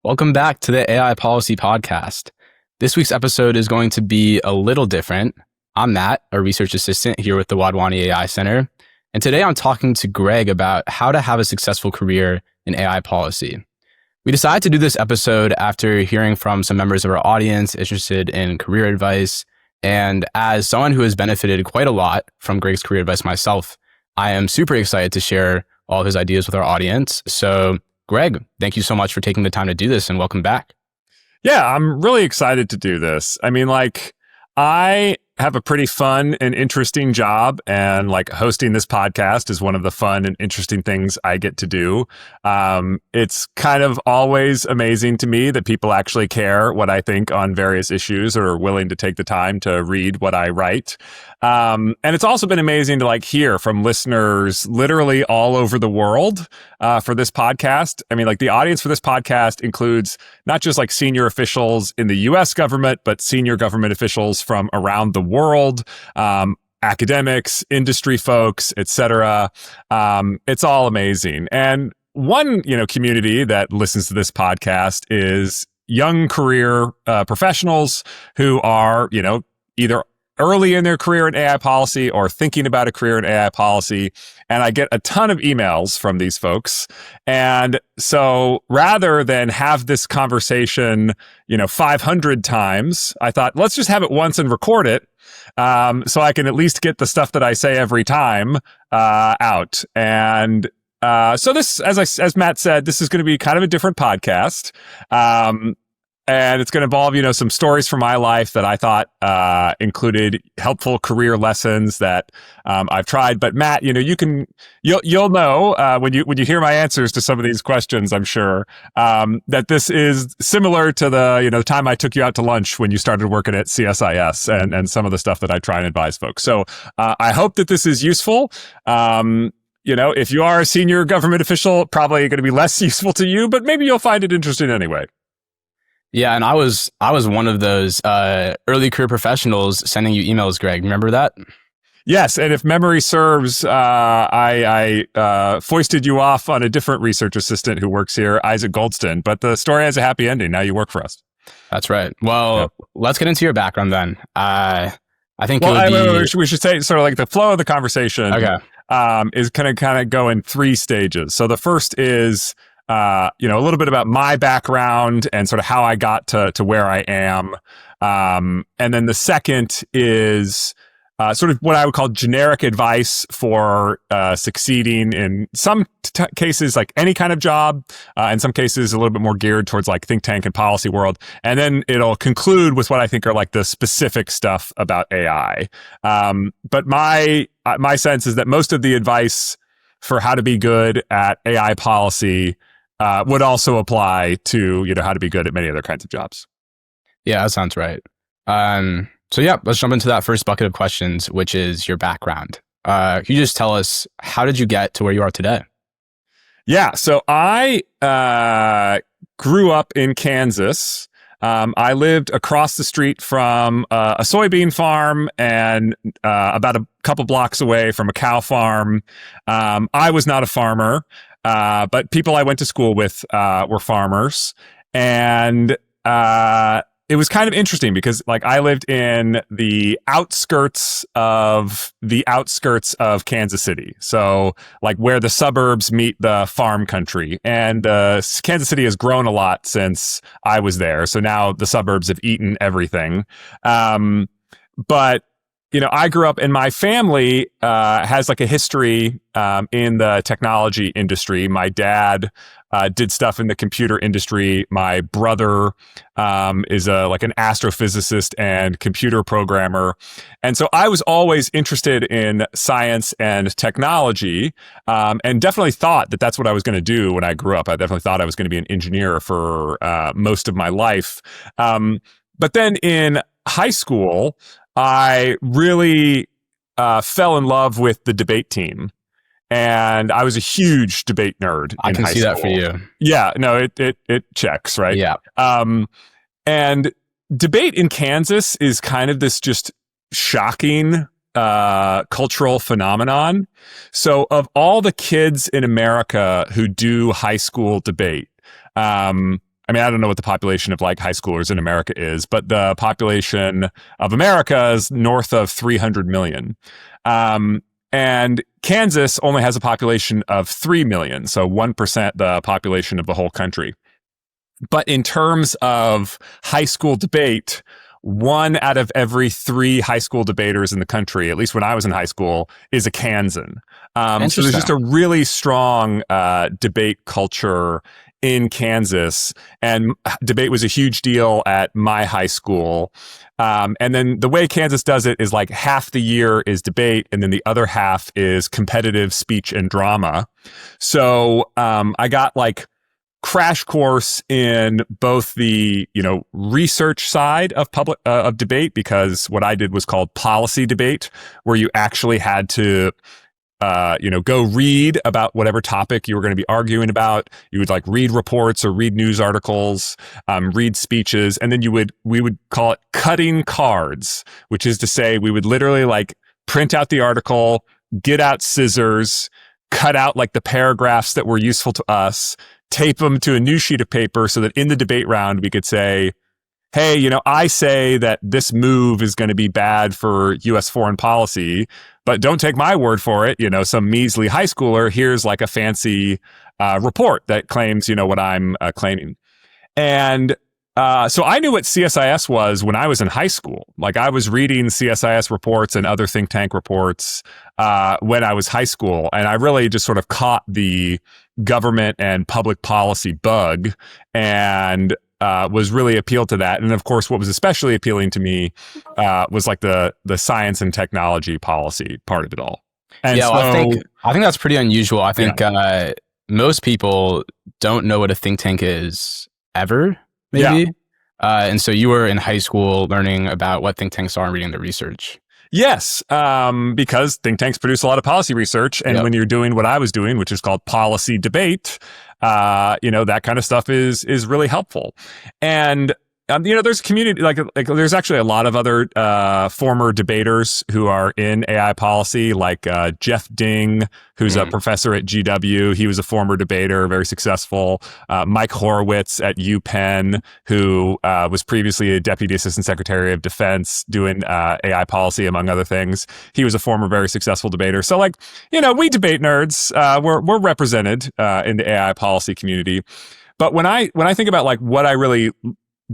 Welcome back to the AI Policy Podcast. This week's episode is going to be a little different. I'm Matt, a research assistant here with the Wadhwani AI Center. And today I'm talking to Greg about how to have a successful career in AI policy. We decided to do this episode after hearing from some members of our audience interested in career advice. And as someone who has benefited quite a lot from Greg's career advice myself, I am super excited to share all of his ideas with our audience. So Greg, thank you so much for taking the time to do this and welcome back. Yeah, I'm really excited to do this. I have a pretty fun and interesting job, and hosting this podcast is one of the fun and interesting things I get to do. It's kind of always amazing to me that people actually care what I think on various issues or are willing to take the time to read what I write. And it's also been amazing to hear from listeners literally all over the world for this podcast. The audience for this podcast includes not just senior officials in the US government, but senior government officials from around the world, academics, industry folks, etc. It's all amazing. And one, community that listens to this podcast is young career professionals who are, either early in their career in AI policy or thinking about a career in AI policy. And I get a ton of emails from these folks. And so rather than have this conversation, 500 times, I thought, let's just have it once and record it. So I can at least get the stuff that I say every time out. And so this, as Matt said, this is going to be kind of a different podcast. And it's going to involve, some stories from my life that I thought included helpful career lessons that I've tried. But Matt, you'll know when you hear my answers to some of these questions, I'm sure that this is similar to the time I took you out to lunch when you started working at CSIS and some of the stuff that I try and advise folks. So I hope that this is useful. If you are a senior government official, probably going to be less useful to you, but maybe you'll find it interesting anyway. Yeah, and I was one of those early career professionals sending you emails, Greg. Remember that? Yes, and if memory serves, I foisted you off on a different research assistant who works here, Isaac Goldston. But the story has a happy ending. Now you work for us. That's right. Well, Let's get into your background then. I think we should say sort of the flow of the conversation. Okay. Is kind of go in three stages. So the first is a little bit about my background and sort of how I got to where I am. And then the second is sort of what I would call generic advice for succeeding in some cases, any kind of job. In some cases, a little bit more geared towards think tank and policy world. And then it'll conclude with what I think are the specific stuff about AI. But my sense is that most of the advice for how to be good at AI policy would also apply to, how to be good at many other kinds of jobs. Yeah, that sounds right. So let's jump into that first bucket of questions, which is your background. Can you just tell us, how did you get to where you are today? Yeah, so I grew up in Kansas. I lived across the street from a soybean farm and about a couple blocks away from a cow farm. I was not a farmer. But people I went to school with were farmers, and it was kind of interesting because I lived in the outskirts of Kansas City, so where the suburbs meet the farm country. And Kansas City has grown a lot since I was there, so now the suburbs have eaten everything. But I grew up, and my family has a history in the technology industry. My dad did stuff in the computer industry. My brother is an astrophysicist and computer programmer. And so I was always interested in science and technology, and definitely thought that that's what I was going to do when I grew up. I definitely thought I was going to be an engineer for most of my life. But then in high school, I really fell in love with the debate team. And I was a huge debate nerd. I can see that for you. Yeah, no, it checks, right? Yeah. And debate in Kansas is kind of this just shocking cultural phenomenon. So of all the kids in America who do high school debate, I mean, I don't know what the population of like high schoolers in America is, but the population of America is north of 300 million. And Kansas only has a population of 3 million, so 1% the population of the whole country. But in terms of high school debate, 1 out of every 3 high school debaters in the country, at least when I was in high school, is a Kansan. So there's just a really strong debate culture in Kansas, and debate was a huge deal at my high school. And then the way Kansas does it is like half the year is debate, and then the other half is competitive speech and drama. So I got like crash course in both the research side of public of debate, because what I did was called policy debate, where you actually had to go read about whatever topic you were going to be arguing about. You would like read reports or read news articles, read speeches, and then we would call it cutting cards, which is to say we would literally like print out the article, get out scissors, cut out like the paragraphs that were useful to us, tape them to a new sheet of paper so that in the debate round we could say, hey, I say that this move is going to be bad for U.S. foreign policy, but don't take my word for it. Some measly high schooler, here's like a fancy report that claims, what I'm claiming. And so I knew what CSIS was when I was in high school. Like I was reading CSIS reports and other think tank reports when I was high school. And I really just sort of caught the government and public policy bug and was really appealed to that. And of course, what was especially appealing to me was like the science and technology policy part of it all. And yeah, well, I think that's pretty unusual. I think most people don't know what a think tank is ever, maybe. Yeah. And so you were in high school learning about what think tanks are and reading the research. Yes, because think tanks produce a lot of policy research. And when you're doing what I was doing, which is called policy debate, that kind of stuff is really helpful. And there's a community, like there's actually a lot of other former debaters who are in AI policy, like Jeff Ding, who's a professor at GW. He was a former debater, very successful. Mike Horowitz at UPenn, who was previously a deputy assistant secretary of defense doing AI policy, among other things. He was a former very successful debater. So we debate nerds, we're represented in the AI policy community. But when I think about like what I really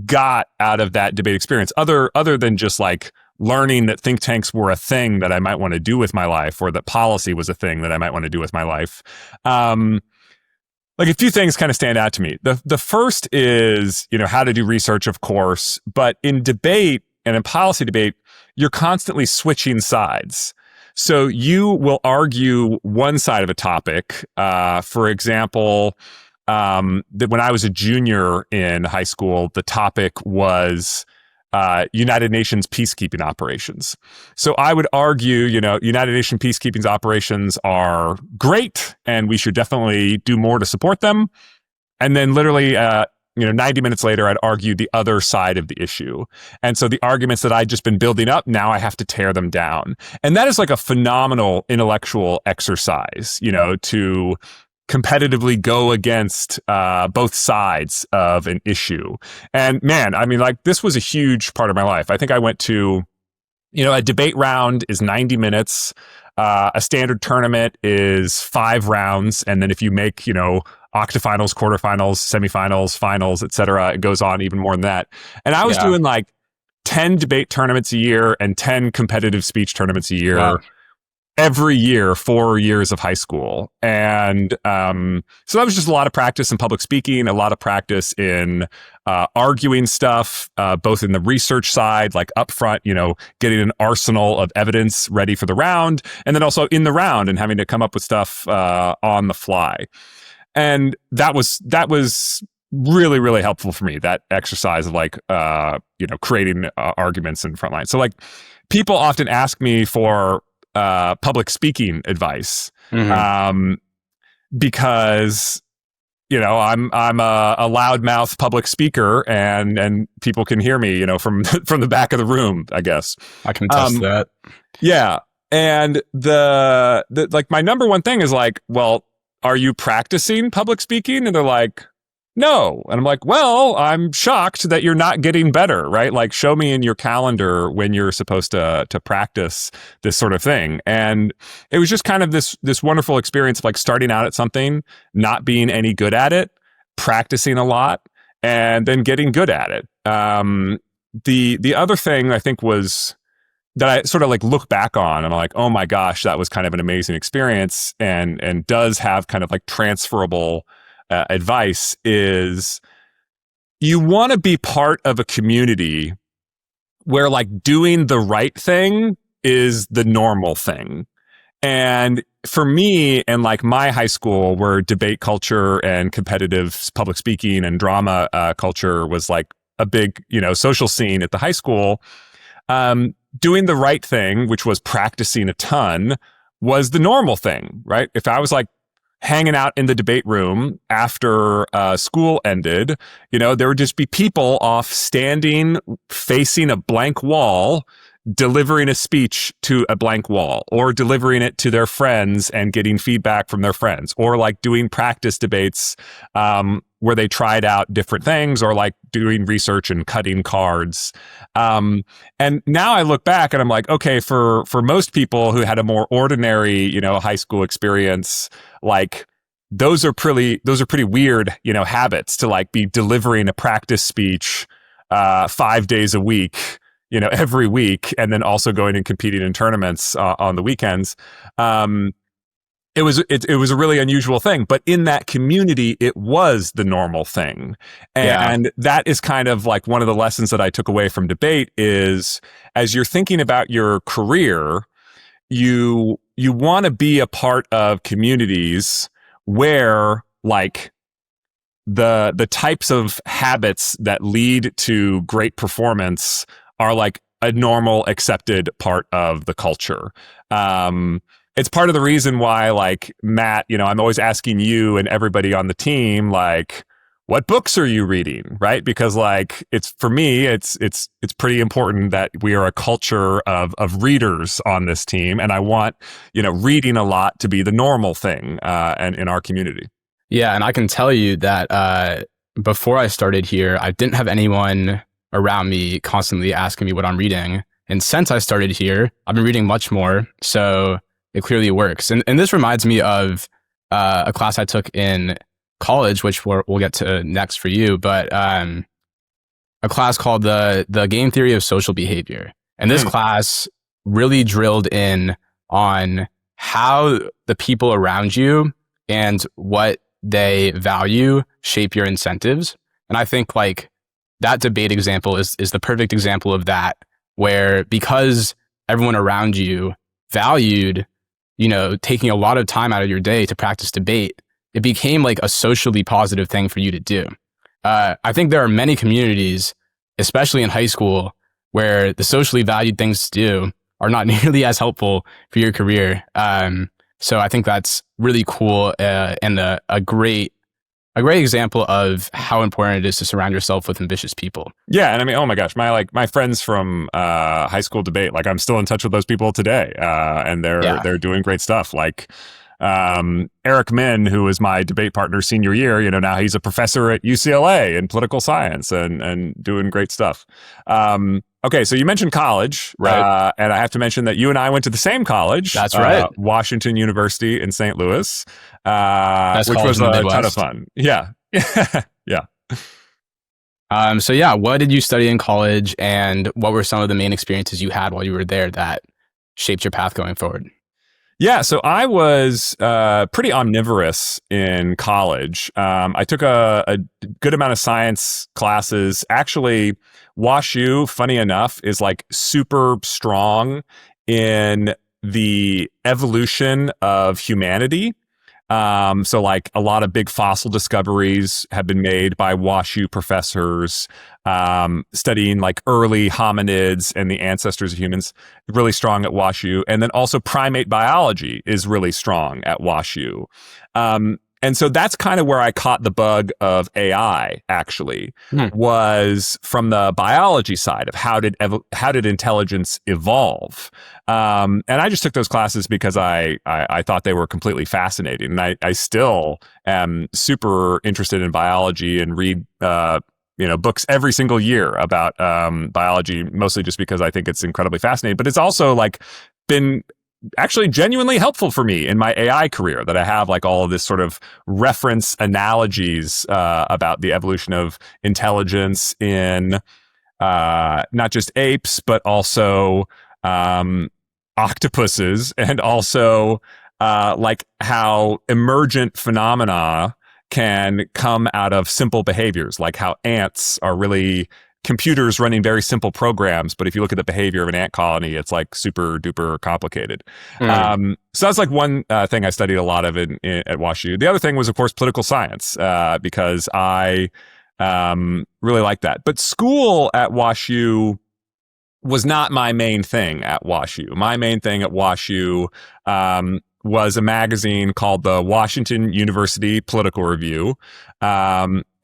got out of that debate experience, other than just like learning that think tanks were a thing that I might want to do with my life, or that policy was a thing that I might want to do with my life, like a few things kind of stand out to me. The first is, how to do research, of course, but in debate and in policy debate, you're constantly switching sides. So you will argue one side of a topic. For example, that when I was a junior in high school, the topic was United Nations peacekeeping operations. So I would argue, United Nations peacekeeping operations are great, and we should definitely do more to support them. And then literally, 90 minutes later, I'd argue the other side of the issue. And so the arguments that I'd just been building up, now I have to tear them down. And that is like a phenomenal intellectual exercise, to competitively go against both sides of an issue. And man, I mean, like this was a huge part of my life. I think I went to, a debate round is 90 minutes. A standard tournament is 5 rounds. And then if you make, octafinals, quarterfinals, semifinals, finals, etc., it goes on even more than that. And I was doing like 10 debate tournaments a year and 10 competitive speech tournaments a year. Wow. Every year, 4 years of high school. And so that was just a lot of practice in public speaking, a lot of practice in arguing stuff, both in the research side, like upfront, getting an arsenal of evidence ready for the round, and then also in the round and having to come up with stuff on the fly. And that was really, really helpful for me, that exercise of like, creating arguments in front line. So like people often ask me for public speaking advice, because I'm a loudmouth public speaker, and people can hear me from the back of the room, I guess. I can test that. Yeah. And the like my number one thing is like, well, are you practicing public speaking? And they're like, no. And I'm like, well, I'm shocked that you're not getting better, right? Like, show me in your calendar when you're supposed to practice this sort of thing. And it was just kind of this wonderful experience of like starting out at something, not being any good at it, practicing a lot, and then getting good at it. The other thing I think was that I sort of like look back on and I'm like, oh my gosh, that was kind of an amazing experience, and does have kind of like transferable advice is you want to be part of a community where like doing the right thing is the normal thing. And for me and like my high school, where debate culture and competitive public speaking and drama culture was like a big, social scene at the high school, doing the right thing, which was practicing a ton, was the normal thing, right? If I was like hanging out in the debate room after school ended, there would just be people off standing, facing a blank wall, delivering a speech to a blank wall, or delivering it to their friends and getting feedback from their friends, or like doing practice debates where they tried out different things, or like doing research and cutting cards. And now I look back and I'm like, okay, for most people who had a more ordinary, high school experience, like those are pretty weird, habits to like be delivering a practice speech 5 days a week, every week, and then also going and competing in tournaments on the weekends. It was a really unusual thing, but in that community, it was the normal thing. And that is kind of like one of the lessons that I took away from debate is, as you're thinking about your career, you want to be a part of communities where like the types of habits that lead to great performance are like a normal, accepted part of the culture. It's part of the reason why, like, Matt, I'm always asking you and everybody on the team, like, what books are you reading, right? Because like, for me, it's pretty important that we are a culture of readers on this team. And I want, reading a lot to be the normal thing and in our community. Yeah, and I can tell you that before I started here, I didn't have anyone around me constantly asking me what I'm reading. And since I started here, I've been reading much more. So it clearly works. And this reminds me of a class I took in college, which we'll get to next for you, but a class called the Game Theory of Social Behavior. And this class really drilled in on how the people around you and what they value shape your incentives. And I think like that debate example is the perfect example of that, where because everyone around you valued, taking a lot of time out of your day to practice debate, it became like a socially positive thing for you to do. I think there are many communities, especially in high school, where the socially valued things to do are not nearly as helpful for your career. So I think that's really cool and a great example of how important it is to surround yourself with ambitious people. Yeah, and I mean, oh my gosh, my friends from high school debate, like I'm still in touch with those people today, and they're doing great stuff. Like Eric Min, who was my debate partner senior year, now he's a professor at UCLA in political science and doing great stuff. Okay, so you mentioned college, right? And I have to mention that you and I went to the same college. That's right. Washington University in St. Louis, Best which college was in the a ton of Midwest. fun. Yeah. Yeah. So yeah, what did you study in college, and what were some of the main experiences you had while you were there that shaped your path going forward? Yeah, so I was pretty omnivorous in college. I took a good amount of science classes. Actually, WashU, funny enough, is like super strong in the evolution of humanity. So like a lot of big fossil discoveries have been made by WashU professors, studying like early hominids and the ancestors of humans, really strong at WashU. And then also primate biology is really strong at WashU. And so that's kind of where I caught the bug of AI, actually, Hmm. was from the biology side of how did intelligence evolve. And I just took those classes because I thought they were completely fascinating. And I still am super interested in biology and read books every single year about biology, mostly just because I think it's incredibly fascinating. But it's also like been actually genuinely helpful for me in my AI career, that I have like all of this sort of reference analogies about the evolution of intelligence in not just apes, but also octopuses, and also like how emergent phenomena can come out of simple behaviors, like how ants are really computers running very simple programs, but if you look at the behavior of an ant colony, it's like super duper complicated. So that's like one thing I studied a lot of at WashU. The other thing was, of course, political science, because I really like that. But school at WashU was not my main thing at WashU. My main thing at WashU was a magazine called the Washington University Political Review.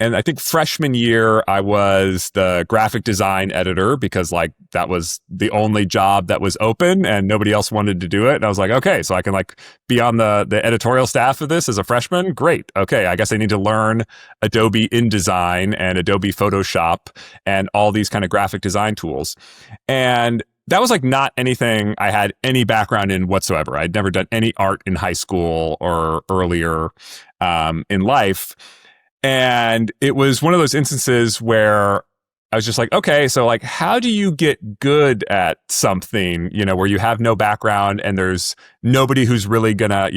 And I think freshman year, I was the graphic design editor, because like that was the only job that was open and nobody else wanted to do it. And I was like, okay, so I can like be on the editorial staff of this as a freshman. Great. Okay. I guess I need to learn Adobe InDesign and Adobe Photoshop and all these kind of graphic design tools. And that was like not anything I had any background in whatsoever. I'd never done any art in high school or earlier in life. And it was one of those instances where I was just like, okay, so like, how do you get good at something, where you have no background and there's nobody who's really gonna,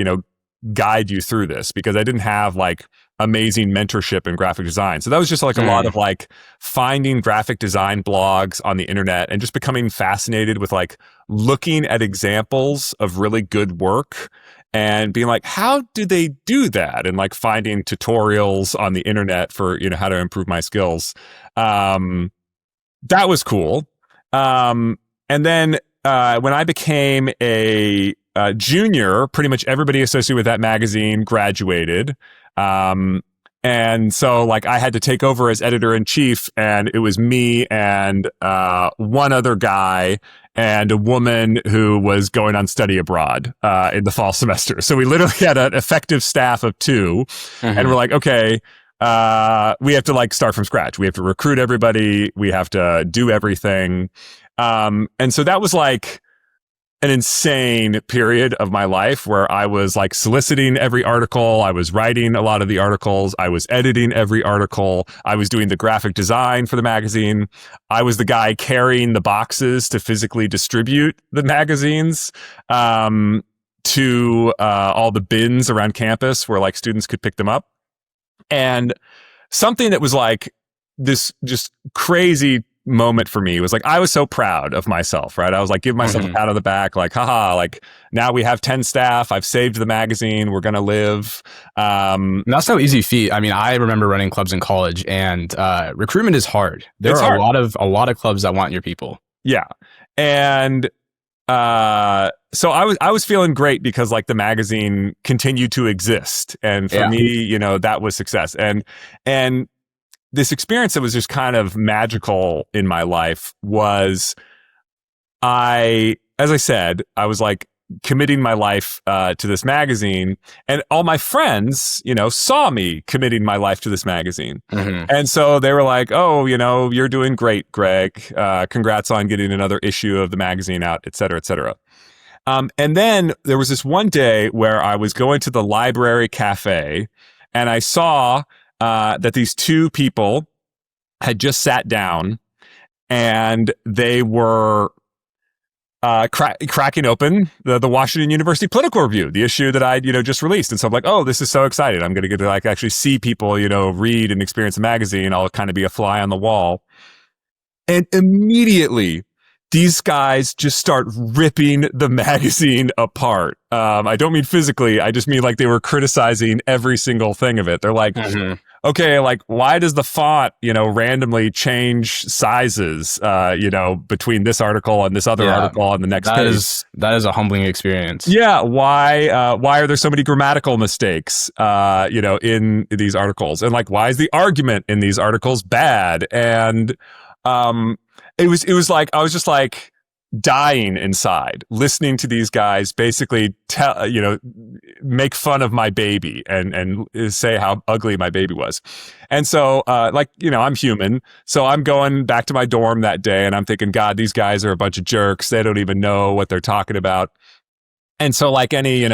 guide you through this? Because I didn't have like amazing mentorship in graphic design. So that was just like a lot of like finding graphic design blogs on the internet and just becoming fascinated with like looking at examples of really good work and being like, how do they do that? And like finding tutorials on the internet for, how to improve my skills. That was cool. And then when I became a junior, pretty much everybody associated with that magazine graduated. And so like I had to take over as editor in chief, and it was me and one other guy and a woman who was going on study abroad in the fall semester. So we literally had an effective staff of 2, and we're like, okay, we have to like start from scratch. We have to recruit everybody. We have to do everything. And so that was like an insane period of my life where I was like soliciting every article. I was writing a lot of the articles. I was editing every article. I was doing the graphic design for the magazine. I was the guy carrying the boxes to physically distribute the magazines to all the bins around campus where like students could pick them up. And something that was like this just crazy moment for me was like, I was so proud of myself, right? I was like, give myself a pat on the back, like, haha, like now we have 10 staff. I've saved the magazine. We're going to live. That's no easy feat. I mean, I remember running clubs in college, and recruitment is hard. There are a lot of clubs that want your people. Yeah. And so I was feeling great because like the magazine continued to exist. And for me, that was success. And this experience that was just kind of magical in my life was as I said, I was like committing my life to this magazine, and all my friends, saw me committing my life to this magazine. And so they were like, oh, you're doing great, Greg. Congrats on getting another issue of the magazine out, et cetera, et cetera. And then there was this one day where I was going to the library cafe, and I saw that these 2 people had just sat down, and they were cracking open the Washington University Political Review, the issue that I'd just released. And so I'm like, oh, this is so exciting! I'm going to get to like actually see people read and experience a magazine. I'll kind of be a fly on the wall. And immediately, these guys just start ripping the magazine apart. I don't mean physically. I just mean like they were criticizing every single thing of it. They're like, okay, like why does the font, randomly change sizes, between this article and this other Yeah, article on the next that page? is a humbling experience. Yeah, why are there so many grammatical mistakes, in these articles? And like, why is the argument in these articles bad? And it was like I was just like dying inside listening to these guys basically make fun of my baby and say how ugly my baby was. And so I'm human, so I'm going back to my dorm that day and I'm thinking, God, these guys are a bunch of jerks, they don't even know what they're talking about. And so like any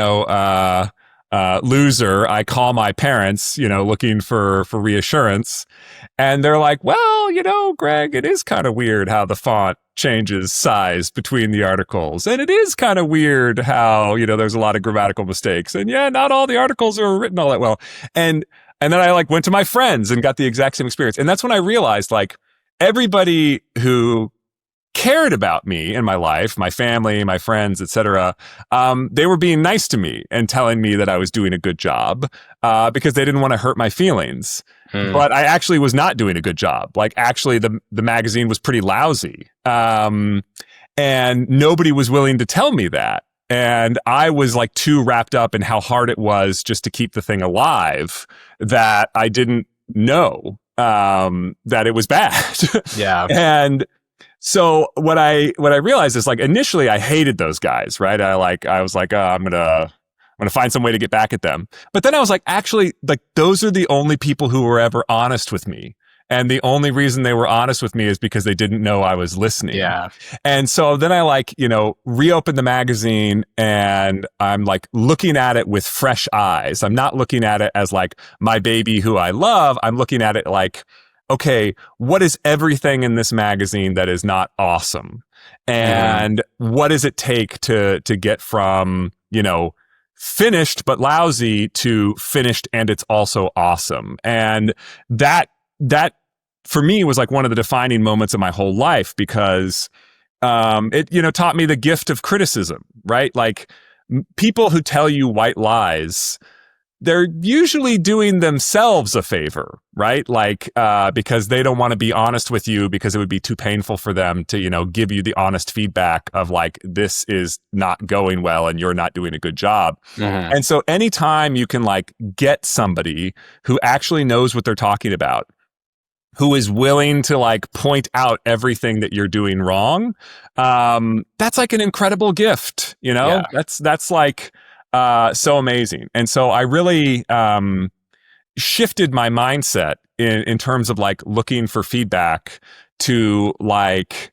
loser, I call my parents, looking for reassurance. And they're like, well, Greg, it is kind of weird how the font changes size between the articles. And it is kind of weird how, there's a lot of grammatical mistakes. And yeah, not all the articles are written all that well. And then I like went to my friends and got the exact same experience. And that's when I realized like everybody who cared about me in my life, my family, my friends, etc. They were being nice to me and telling me that I was doing a good job because they didn't want to hurt my feelings. But I actually was not doing a good job. Like actually the magazine was pretty lousy. And nobody was willing to tell me that. And I was like too wrapped up in how hard it was just to keep the thing alive that I didn't know that it was bad. Yeah. And so what I realized is like initially I hated those guys, right? I was like, oh, I'm gonna find some way to get back at them. But then I was like, actually, like those are the only people who were ever honest with me. And the only reason they were honest with me is because they didn't know I was listening. Yeah. And so then I reopened the magazine and I'm like looking at it with fresh eyes. I'm not looking at it as like my baby who I love. I'm looking at it like, okay, what is everything in this magazine that is not awesome? And what does it take to get from, finished but lousy to finished and it's also awesome? And that for me was like one of the defining moments of my whole life because it taught me the gift of criticism, right? Like people who tell you white lies, they're usually doing themselves a favor, right? Like, because they don't want to be honest with you because it would be too painful for them to, give you the honest feedback of like, this is not going well and you're not doing a good job. And so anytime you can like get somebody who actually knows what they're talking about, who is willing to like point out everything that you're doing wrong, that's like an incredible gift, Yeah. That's like, so amazing. And so I really shifted my mindset in terms of like looking for feedback to like,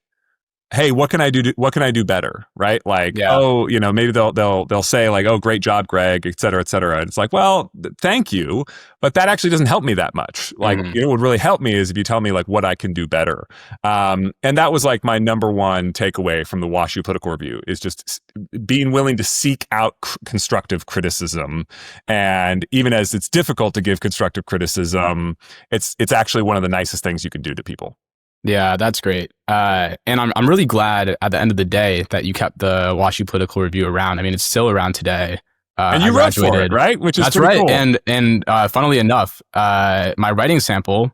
hey, what can I do? What can I do better? Right? Like, oh, maybe they'll say like, oh, great job, Greg, et cetera, et cetera. And it's like, well, thank you, but that actually doesn't help me that much. Like, what would really help me is if you tell me like what I can do better. And that was like my number one takeaway from the WashU Political Review is just being willing to seek out constructive criticism. And even as it's difficult to give constructive criticism, it's actually one of the nicest things you can do to people. Yeah, that's great. And I'm really glad at the end of the day that you kept the WashU Political Review around. I mean, it's still around today. And you wrote for it, right? Which is that's right. Cool. And funnily enough, my writing sample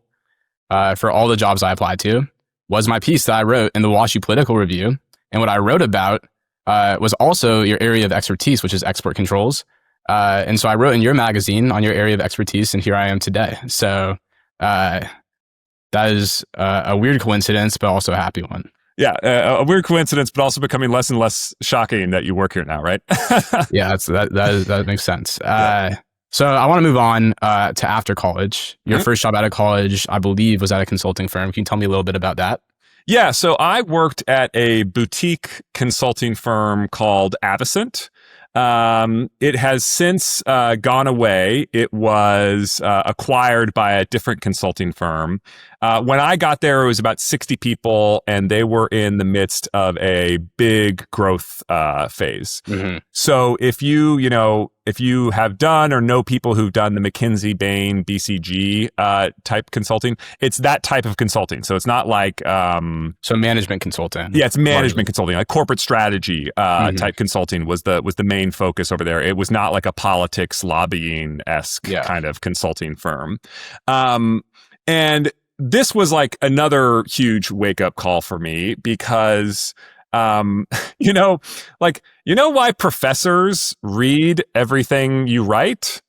for all the jobs I applied to was my piece that I wrote in the WashU Political Review. And what I wrote about was also your area of expertise, which is export controls. And so I wrote in your magazine on your area of expertise, and here I am today. So that is a weird coincidence, but also a happy one. Yeah, a weird coincidence, but also becoming less and less shocking that you work here now, right? Yeah, that makes sense. So I want to move on to after college. Your first job out of college, I believe, was at a consulting firm. Can you tell me a little bit about that? Yeah, so I worked at a boutique consulting firm called Avocent. It has since gone away. It was acquired by a different consulting firm. When I got there, it was about 60 people, and they were in the midst of a big growth phase. So if you if you have done or know people who've done the McKinsey, Bain, BCG type consulting, it's that type of consulting. So it's not like so management consultant. Yeah, it's management largely. consulting, like corporate strategy type consulting was the main focus over there. It was not like a politics lobbying-esque kind of consulting firm. And this was like another huge wake-up call for me because you know why professors read everything you write?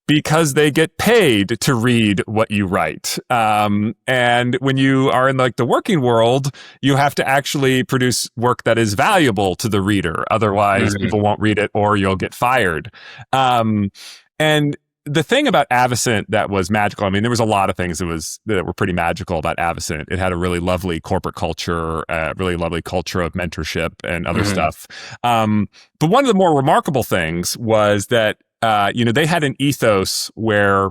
Because they get paid to read what you write. And when you are in like the working world, you have to actually produce work that is valuable to the reader. Otherwise, people won't read it or you'll get fired. And the thing about Avocent that was magical, I mean, there was a lot of things that were pretty magical about Avocent. It had a really lovely corporate culture, really lovely culture of mentorship and other stuff. But one of the more remarkable things was that they had an ethos where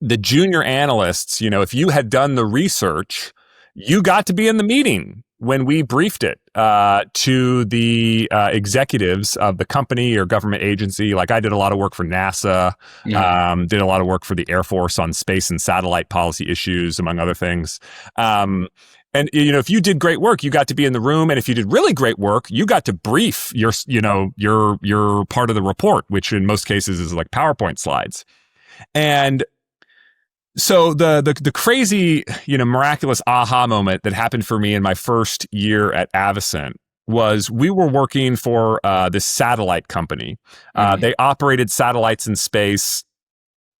the junior analysts, if you had done the research, you got to be in the meeting when we briefed it to the executives of the company or government agency. Like I did a lot of work for NASA, did a lot of work for the Air Force on space and satellite policy issues, among other things. And if you did great work, you got to be in the room, and if you did really great work, you got to brief your part of the report, which in most cases is like PowerPoint slides. And so the crazy, miraculous aha moment that happened for me in my first year at Avocent was we were working for this satellite company. They operated satellites in space.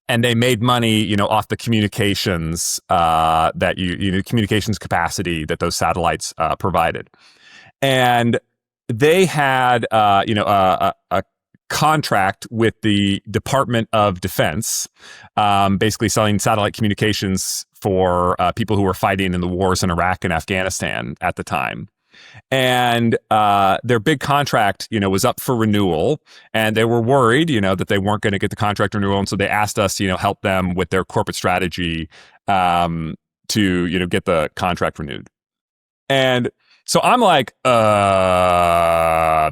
And they made money, off the communications that communications capacity that those satellites provided. And they had, a contract with the Department of Defense, basically selling satellite communications for people who were fighting in the wars in Iraq and Afghanistan at the time. And their big contract, was up for renewal, and they were worried, that they weren't going to get the contract renewal, and so they asked us, help them with their corporate strategy to, get the contract renewed. And so I'm like,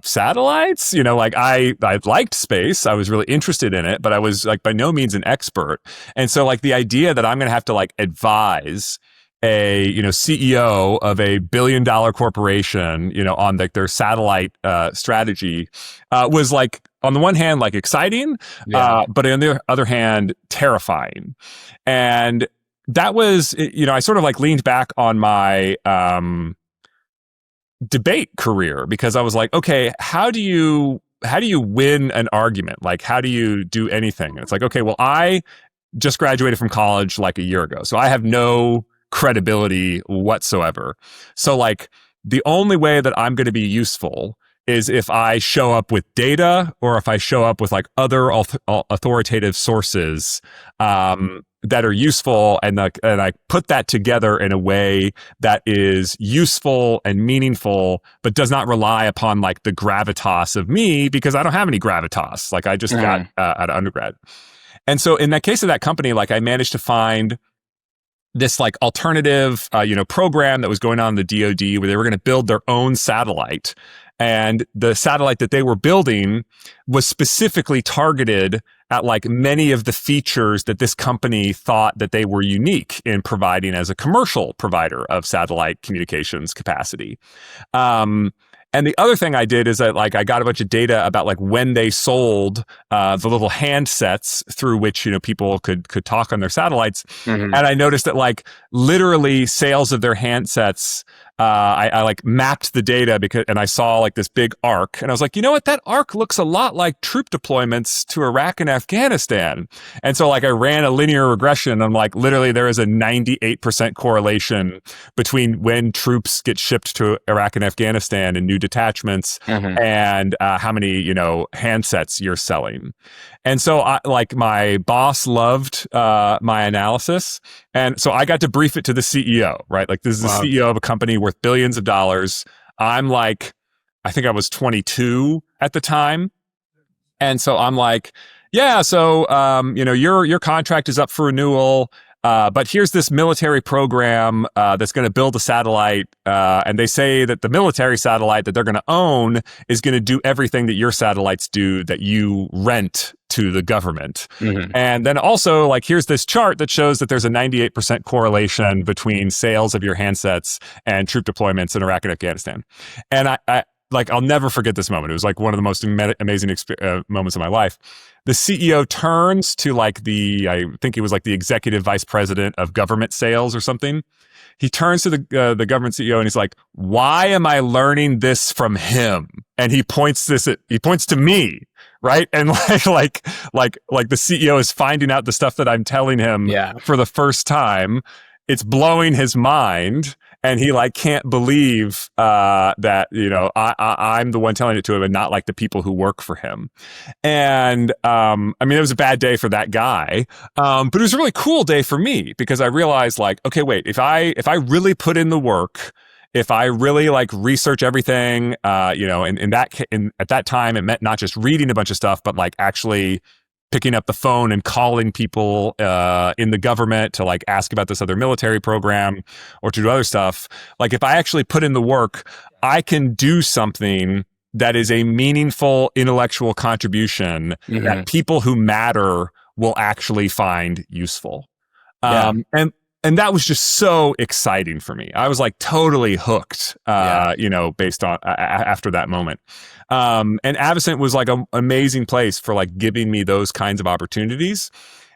satellites? I liked space. I was really interested in it, but I was like by no means an expert. And so like the idea that I'm going to have to like advise a CEO of a $1 billion corporation, on their satellite strategy, was like on the one hand like exciting, but on the other hand terrifying. And that was, I sort of like leaned back on my debate career because I was like, okay, how do you win an argument? Like, how do you do anything? And it's like, okay, well, I just graduated from college like a year ago, so I have no credibility whatsoever. So like the only way that I'm going to be useful is if I show up with data or if I show up with like other authoritative sources that are useful, and I put that together in a way that is useful and meaningful, but does not rely upon like the gravitas of me, because I don't have any gravitas. Like I just got out of undergrad. And so in that case of that company, like I managed to find this like alternative, program that was going on in the DoD where they were going to build their own satellite. And the satellite that they were building was specifically targeted at like many of the features that this company thought that they were unique in providing as a commercial provider of satellite communications capacity. And the other thing I did is that like I got a bunch of data about like when they sold the little handsets through which people could talk on their satellites, and I noticed that like literally sales of their handsets, I like mapped the data and I saw like this big arc, and I was like, you know what, that arc looks a lot like troop deployments to Iraq and Afghanistan. And so like I ran a linear regression, and I'm like, literally there is a 98% correlation between when troops get shipped to Iraq and Afghanistan and new detachments and how many handsets you're selling. And so my boss loved my analysis, and so I got to brief it to the CEO, right? Like this is the CEO of a company worth billions of dollars. I'm like, I think I was 22 at the time. And so I'm like, yeah, so your contract is up for renewal. But here's this military program that's going to build a satellite, and they say that the military satellite that they're going to own is going to do everything that your satellites do that you rent to the government. Mm-hmm. And then also, like, here's this chart that shows that there's a 98% correlation between sales of your handsets and troop deployments in Iraq and Afghanistan. And I'll never forget this moment. It was like one of the most amazing moments of my life. The CEO turns to I think he was like the executive vice president of government sales or something. He turns to the government CEO and he's like, "Why am I learning this from him?" And he points to me, right? And like the CEO is finding out the stuff that I'm telling him for the first time. It's blowing his mind. And he can't believe that, I'm the one telling it to him and not like the people who work for him. And it was a bad day for that guy. But it was a really cool day for me because I realized okay, wait, if I really put in the work, if I really research everything, at that time, it meant not just reading a bunch of stuff, but actually picking up the phone and calling people in the government to ask about this other military program or to do other stuff. If I actually put in the work, I can do something that is a meaningful intellectual contribution that people who matter will actually find useful. And that was just so exciting for me. I was totally hooked, based on after that moment. And Avocent was an amazing place for giving me those kinds of opportunities.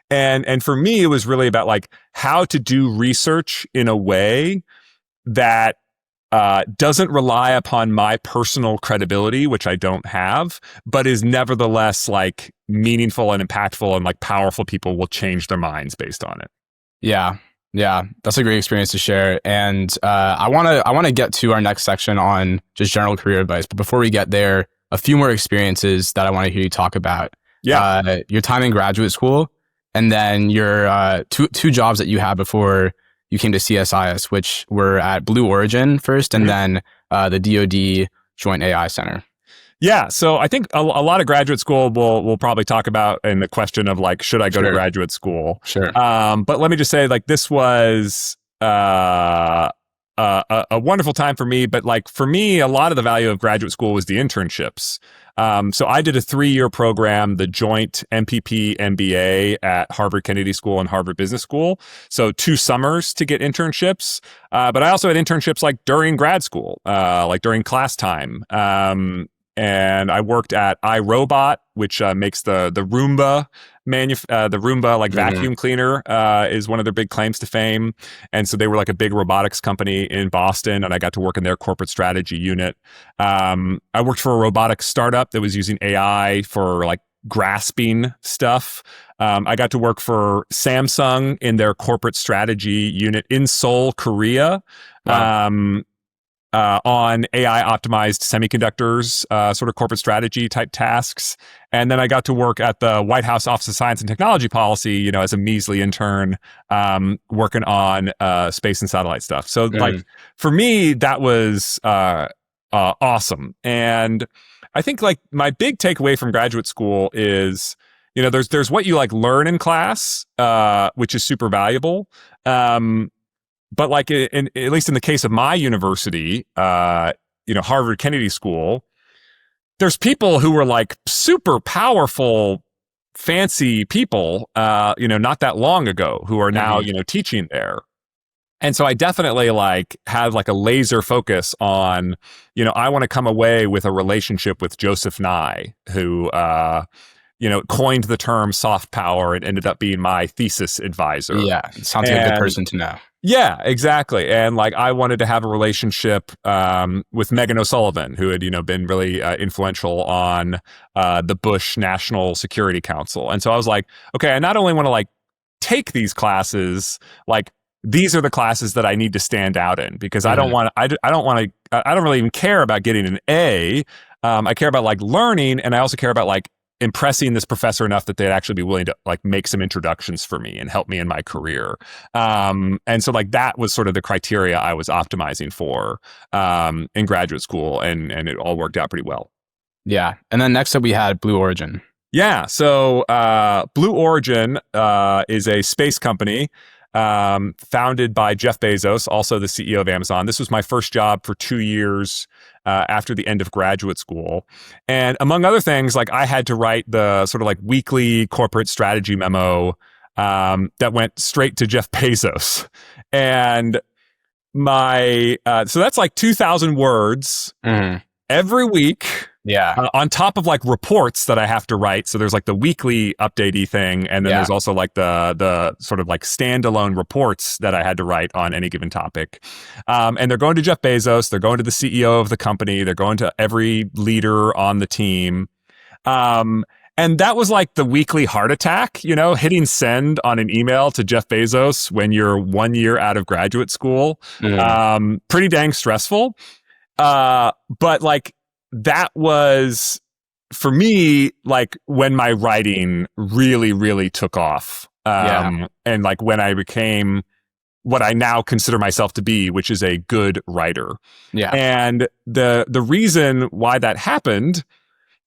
And for me, it was really about how to do research in a way that doesn't rely upon my personal credibility, which I don't have, but is nevertheless meaningful and impactful, and powerful people will change their minds based on it. Yeah, that's a great experience to share. And I want to get to our next section on just general career advice. But before we get there, a few more experiences that I want to hear you talk about. Yeah. Your time in graduate school, and then your two jobs that you had before you came to CSIS, which were at Blue Origin first, and then the DoD Joint AI Center. Yeah, so I think a lot of graduate school we'll probably talk about in the question of should I go to graduate school? Sure. But let me just say this was a wonderful time for me. But for me, a lot of the value of graduate school was the internships. So I did a 3-year program, the joint MPP MBA at Harvard Kennedy School and Harvard Business School. So 2 summers to get internships. But I also had internships during grad school, during class time. And I worked at iRobot, which makes the Roomba vacuum cleaner is one of their big claims to fame. And so they were a big robotics company in Boston, and I got to work in their corporate strategy unit. I worked for a robotics startup that was using AI for grasping stuff. I got to work for Samsung in their corporate strategy unit in Seoul, Korea. Wow. On AI optimized semiconductors, sort of corporate strategy type tasks. And then I got to work at the White House Office of Science and Technology Policy, as a measly intern, working on space and satellite stuff. So for me, that was awesome. And I think my big takeaway from graduate school is, there's what you learn in class, which is super valuable. But at least in the case of my university, Harvard Kennedy School, there's people who were super powerful, fancy people, not that long ago who are now, teaching there. And so I definitely had a laser focus on, I want to come away with a relationship with Joseph Nye, who, coined the term soft power and ended up being my thesis advisor. Yeah, sounds like a good person to know. Yeah, exactly. And I wanted to have a relationship with Megan O'Sullivan, who had, been really influential on the Bush National Security Council. And so I was okay, I not only want to take these classes, these are the classes that I need to stand out in, because I don't really even care about getting an A. I care about learning, and I also care about impressing this professor enough that they'd actually be willing to make some introductions for me and help me in my career. And so that was sort of the criteria I was optimizing for in graduate school, and it all worked out pretty well. Yeah. And then next up we had Blue Origin. Yeah. So Blue Origin is a space company founded by Jeff Bezos, also the CEO of Amazon. This was my first job for 2 years after the end of graduate school. And among other things, like I had to write the sort of like weekly corporate strategy memo that went straight to Jeff Bezos. And so that's like 2,000 words every week. Yeah. On top of like reports that I have to write. So there's like the weekly updatey thing. And then there's also like the sort of like standalone reports that I had to write on any given topic. And they're going to Jeff Bezos. They're going to the CEO of the company. They're going to every leader on the team. And that was like the weekly heart attack, hitting send on an email to Jeff Bezos when you're 1 year out of graduate school. Pretty dang stressful. But like, that was for me like when my writing really, really took off. And like when I became what I now consider myself to be, which is a good writer. Yeah. And the reason why that happened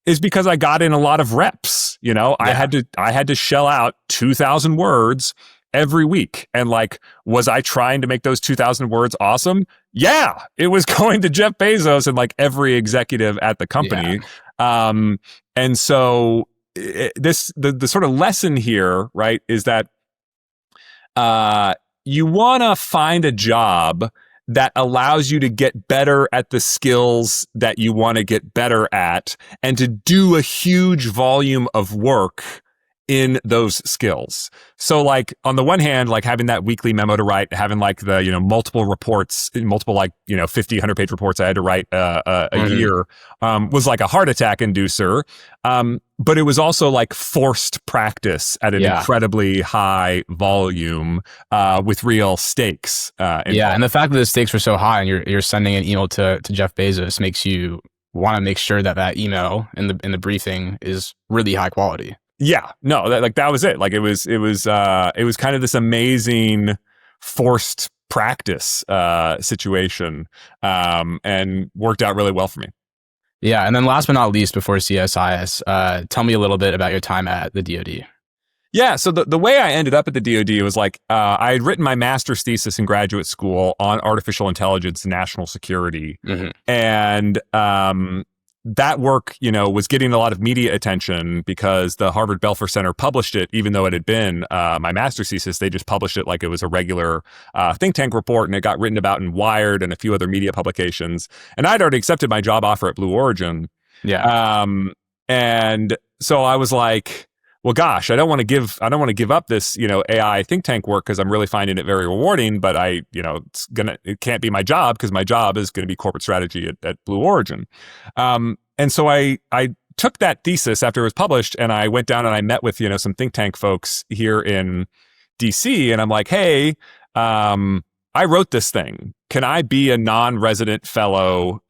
is because I got in a lot of reps. I had to shell out 2,000 words every week. And like, was I trying to make those 2,000 words awesome? Yeah, it was going to Jeff Bezos and like every executive at the company. And so the sort of lesson here, right, is that you want to find a job that allows you to get better at the skills that you want to get better at and to do a huge volume of work in those skills. So like on the one hand, like having that weekly memo to write, having like the, multiple reports, multiple like, 50, 100-page reports I had to write a year was like a heart attack inducer. But it was also like forced practice at an incredibly high volume with real stakes. And the fact that the stakes were so high and you're sending an email to Jeff Bezos makes you want to make sure that email in the briefing is really high quality. Yeah, no, that was it. Like it was kind of this amazing forced practice situation, and worked out really well for me. Yeah, and then last but not least, before CSIS, tell me a little bit about your time at the DoD. Yeah, so the way I ended up at the DoD was like I had written my master's thesis in graduate school on artificial intelligence and national security, and that work, was getting a lot of media attention because the Harvard Belfer Center published it, even though it had been my master's thesis. They just published it like it was a regular think tank report, and it got written about in Wired and a few other media publications. And I'd already accepted my job offer at Blue Origin. And so I was like, well, gosh, I don't want to give up this, AI think tank work because I'm really finding it very rewarding, but it can't be my job because my job is going to be corporate strategy at Blue Origin. And so I took that thesis after it was published and I went down and I met with, some think tank folks here in DC, and I'm like, hey, I wrote this thing. Can I be a non-resident fellow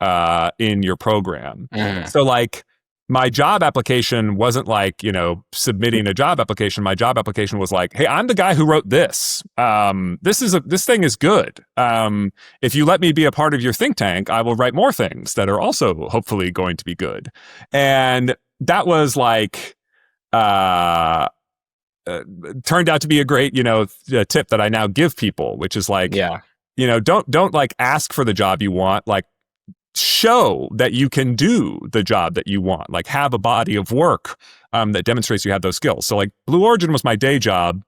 in your program? So like, my job application wasn't like, submitting a job application. My job application was like, hey, I'm the guy who wrote this. This thing is good. If you let me be a part of your think tank, I will write more things that are also hopefully going to be good. And that was like, turned out to be a great, tip that I now give people, which is like, don't like ask for the job you want. Like, show that you can do the job that you want, like have a body of work that demonstrates you have those skills. So like Blue Origin was my day job.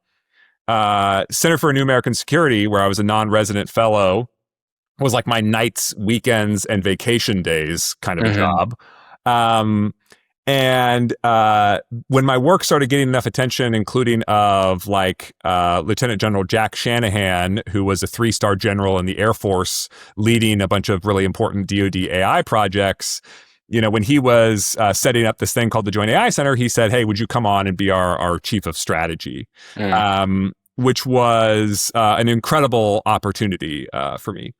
Center for New American Security, where I was a non-resident fellow, was like my nights, weekends, and vacation days kind of a job. And when my work started getting enough attention, including of like Lieutenant General Jack Shanahan, who was a 3-star general in the Air Force, leading a bunch of really important DoD AI projects, when he was setting up this thing called the Joint AI Center, he said, hey, would you come on and be our chief of strategy? Which was an incredible opportunity for me.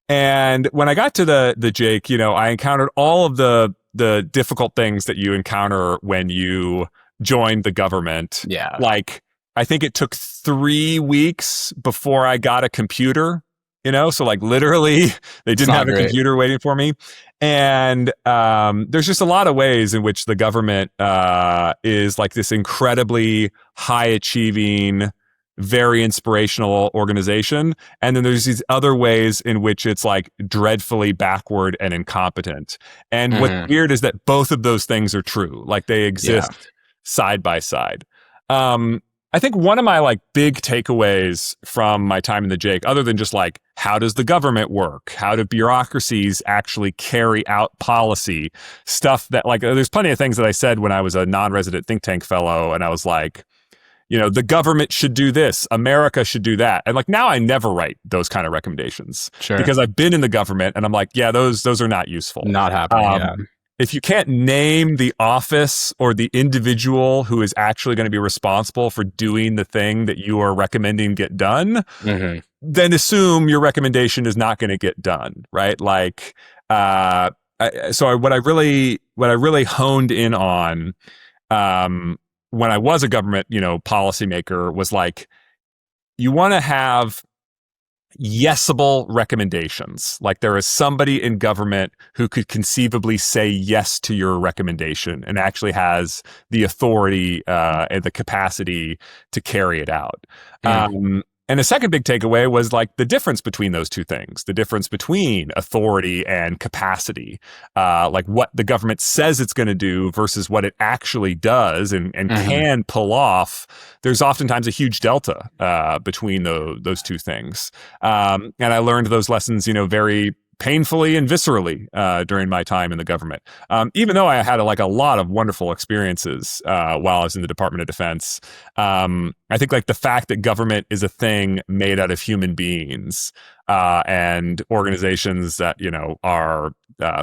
And when I got to the Jake, I encountered all of the difficult things that you encounter when you join the government. Yeah. Like, I think it took 3 weeks before I got a computer, so like literally they didn't have a computer waiting for me. And there's just a lot of ways in which the government is like this incredibly high achieving, very inspirational organization. And then there's these other ways in which it's like dreadfully backward and incompetent. And what's Mhm. weird is that both of those things are true. Like they Yeah. exist side by side. I think one of my like big takeaways from my time in the Jake, other than just like, how does the government work? How do bureaucracies actually carry out policy? Stuff that like, there's plenty of things that I said when I was a non-resident think tank fellow. And I was like, the government should do this. America should do that. And like now I never write those kind of recommendations Sure. because I've been in the government and I'm like, yeah, those are not useful. Not happening. Yeah. If you can't name the office or the individual who is actually going to be responsible for doing the thing that you are recommending get done, Mhm. then assume your recommendation is not going to get done, right? Like, what I really honed in on, when I was a government, policymaker was like, you want to have yesable recommendations. Like there is somebody in government who could conceivably say yes to your recommendation and actually has the authority and the capacity to carry it out. And the second big takeaway was like the difference between those two things, the difference between authority and capacity, like what the government says it's going to do versus what it actually does and can pull off. There's oftentimes a huge delta between those two things. And I learned those lessons, very painfully and viscerally during my time in the government. Even though I had a lot of wonderful experiences while I was in the Department of Defense, I think like the fact that government is a thing made out of human beings and organizations that are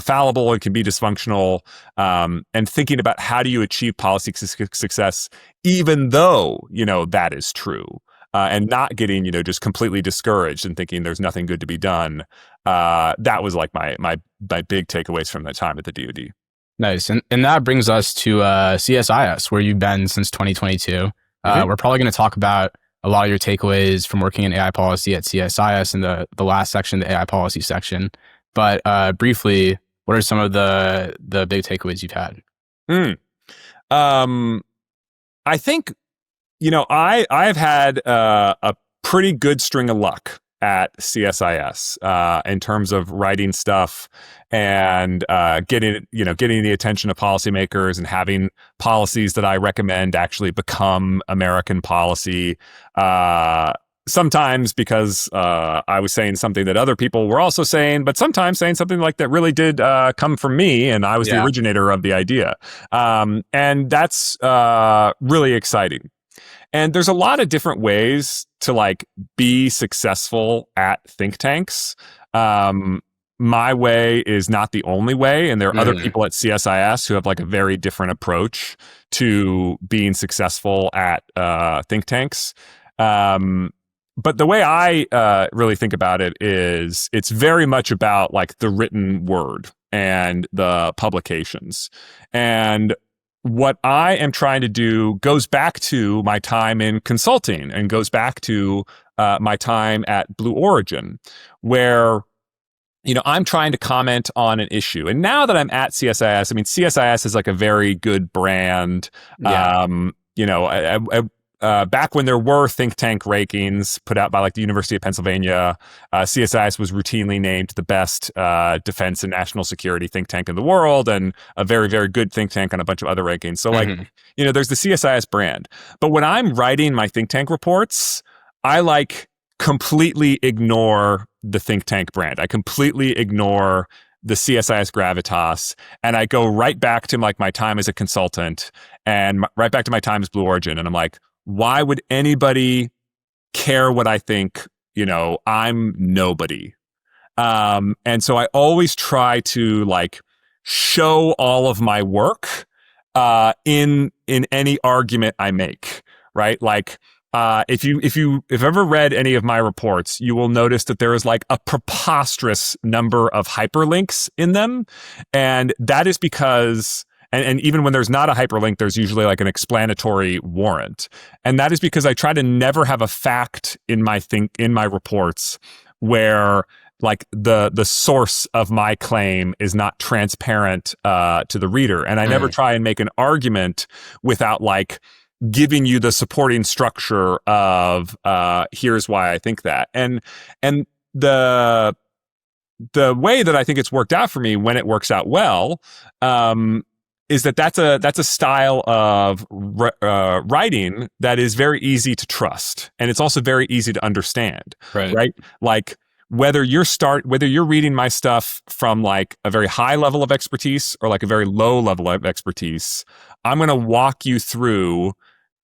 fallible and can be dysfunctional, and thinking about how do you achieve policy success, even though that is true. And not getting, just completely discouraged and thinking there's nothing good to be done. That was like my big takeaways from that time at the DoD. Nice. And that brings us to CSIS, where you've been since 2022. We're probably going to talk about a lot of your takeaways from working in AI policy at CSIS in the last section, the AI policy section. But briefly, what are some of the big takeaways you've had? I think I've had a pretty good string of luck at CSIS in terms of writing stuff and getting the attention of policymakers and having policies that I recommend actually become American policy. Sometimes because I was saying something that other people were also saying, but sometimes saying something like that really did come from me, and I was the originator of the idea. And that's really exciting. And there's a lot of different ways to like be successful at think tanks. My way is not the only way, and there are other people at CSIS who have like a very different approach to being successful at think tanks. But the way I really think about it is it's very much about like the written word and the publications. And what I am trying to do goes back to my time in consulting and goes back to my time at Blue Origin, where I'm trying to comment on an issue. And now that I'm at CSIS, I mean, CSIS is like a very good brand. Back when there were think tank rankings put out by like the University of Pennsylvania, CSIS was routinely named the best defense and national security think tank in the world, and a very, very good think tank on a bunch of other rankings. So there's the CSIS brand. But when I'm writing my think tank reports, I like completely ignore the think tank brand. I completely ignore the CSIS gravitas, and I go right back to like my time as a consultant and right back to my time as Blue Origin. And I'm like, why would anybody care what I think? I'm nobody. And so I always try to like show all of my work in any argument I make, right? Like if you've ever read any of my reports, you will notice that there is like a preposterous number of hyperlinks in them. And that is because and even when there's not a hyperlink, there's usually like an explanatory warrant. And that is because I try to never have a fact in my reports where like the source of my claim is not transparent to the reader. And I never try and make an argument without like giving you the supporting structure of here's why I think that. And the way that I think it's worked out for me when it works out well is that's a style of writing that is very easy to trust, and it's also very easy to understand. Right? Like whether you're reading my stuff from like a very high level of expertise or like a very low level of expertise, I'm going to walk you through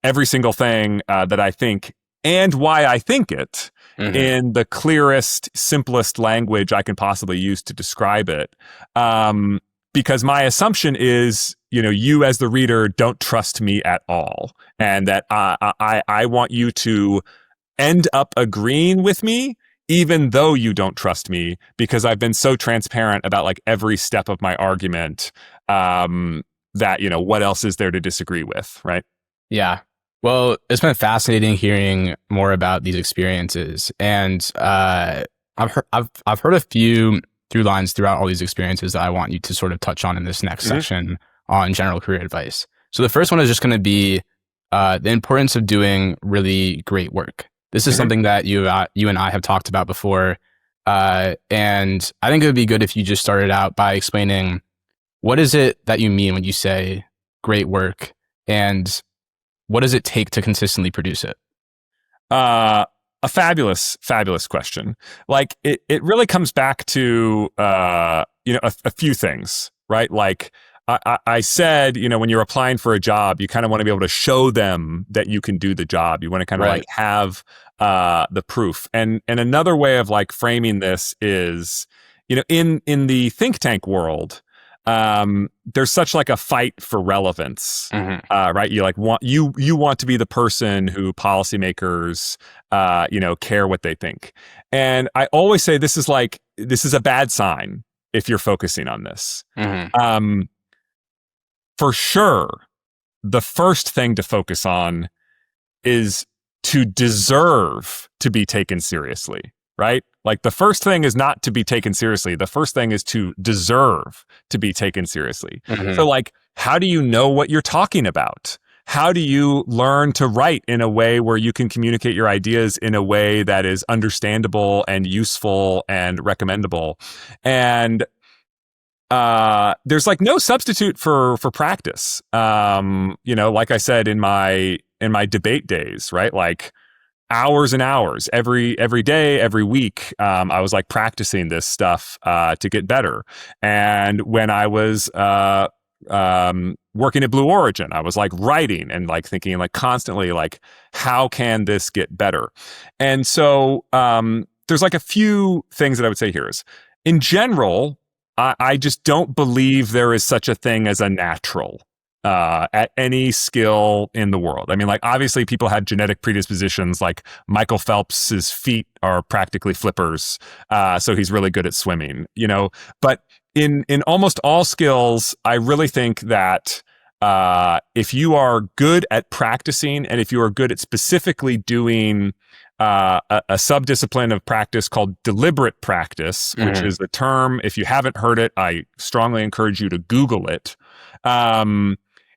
every single thing that I think and why I think it in the clearest, simplest language I can possibly use to describe it. Because my assumption is, you as the reader don't trust me at all, and that I want you to end up agreeing with me, even though you don't trust me, because I've been so transparent about like every step of my argument that, what else is there to disagree with, right? Yeah. Well, it's been fascinating hearing more about these experiences, and I've heard a few through lines throughout all these experiences that I want you to sort of touch on in this next section on general career advice. So the first one is just going to be the importance of doing really great work. This is something that you and I have talked about before, and I think it would be good if you just started out by explaining what is it that you mean when you say great work, and what does it take to consistently produce it? A fabulous question. Like it really comes back to a few things, right? Like I said, when you're applying for a job, you kind of want to be able to show them that you can do the job. You want to kind of like have the proof. And another way of like framing this is, in the think tank world, there's such like a fight for relevance, right? You like you want to be the person who policymakers, care what they think. And I always say this is a bad sign if you're focusing on this. For sure, the first thing to focus on is to deserve to be taken seriously, right? Like the first thing is not to be taken seriously. The first thing is to deserve to be taken seriously. So like, how do you know what you're talking about? How do you learn to write in a way where you can communicate your ideas in a way that is understandable and useful and recommendable? And there's like no substitute for practice. Like I said in my debate days, right? Like hours and hours every day, every week. I was like practicing this stuff to get better. And when I was working at Blue Origin, I was like writing and like thinking like constantly like, how can this get better? And so there's like a few things that I would say here is, in general, I just don't believe there is such a thing as a natural at any skill in the world. I mean, like obviously people have genetic predispositions, like Michael Phelps's feet are practically flippers. So he's really good at swimming, but in almost all skills, I really think that if you are good at practicing and if you are good at specifically doing a subdiscipline of practice called deliberate practice, which is the term, if you haven't heard it, I strongly encourage you to Google it.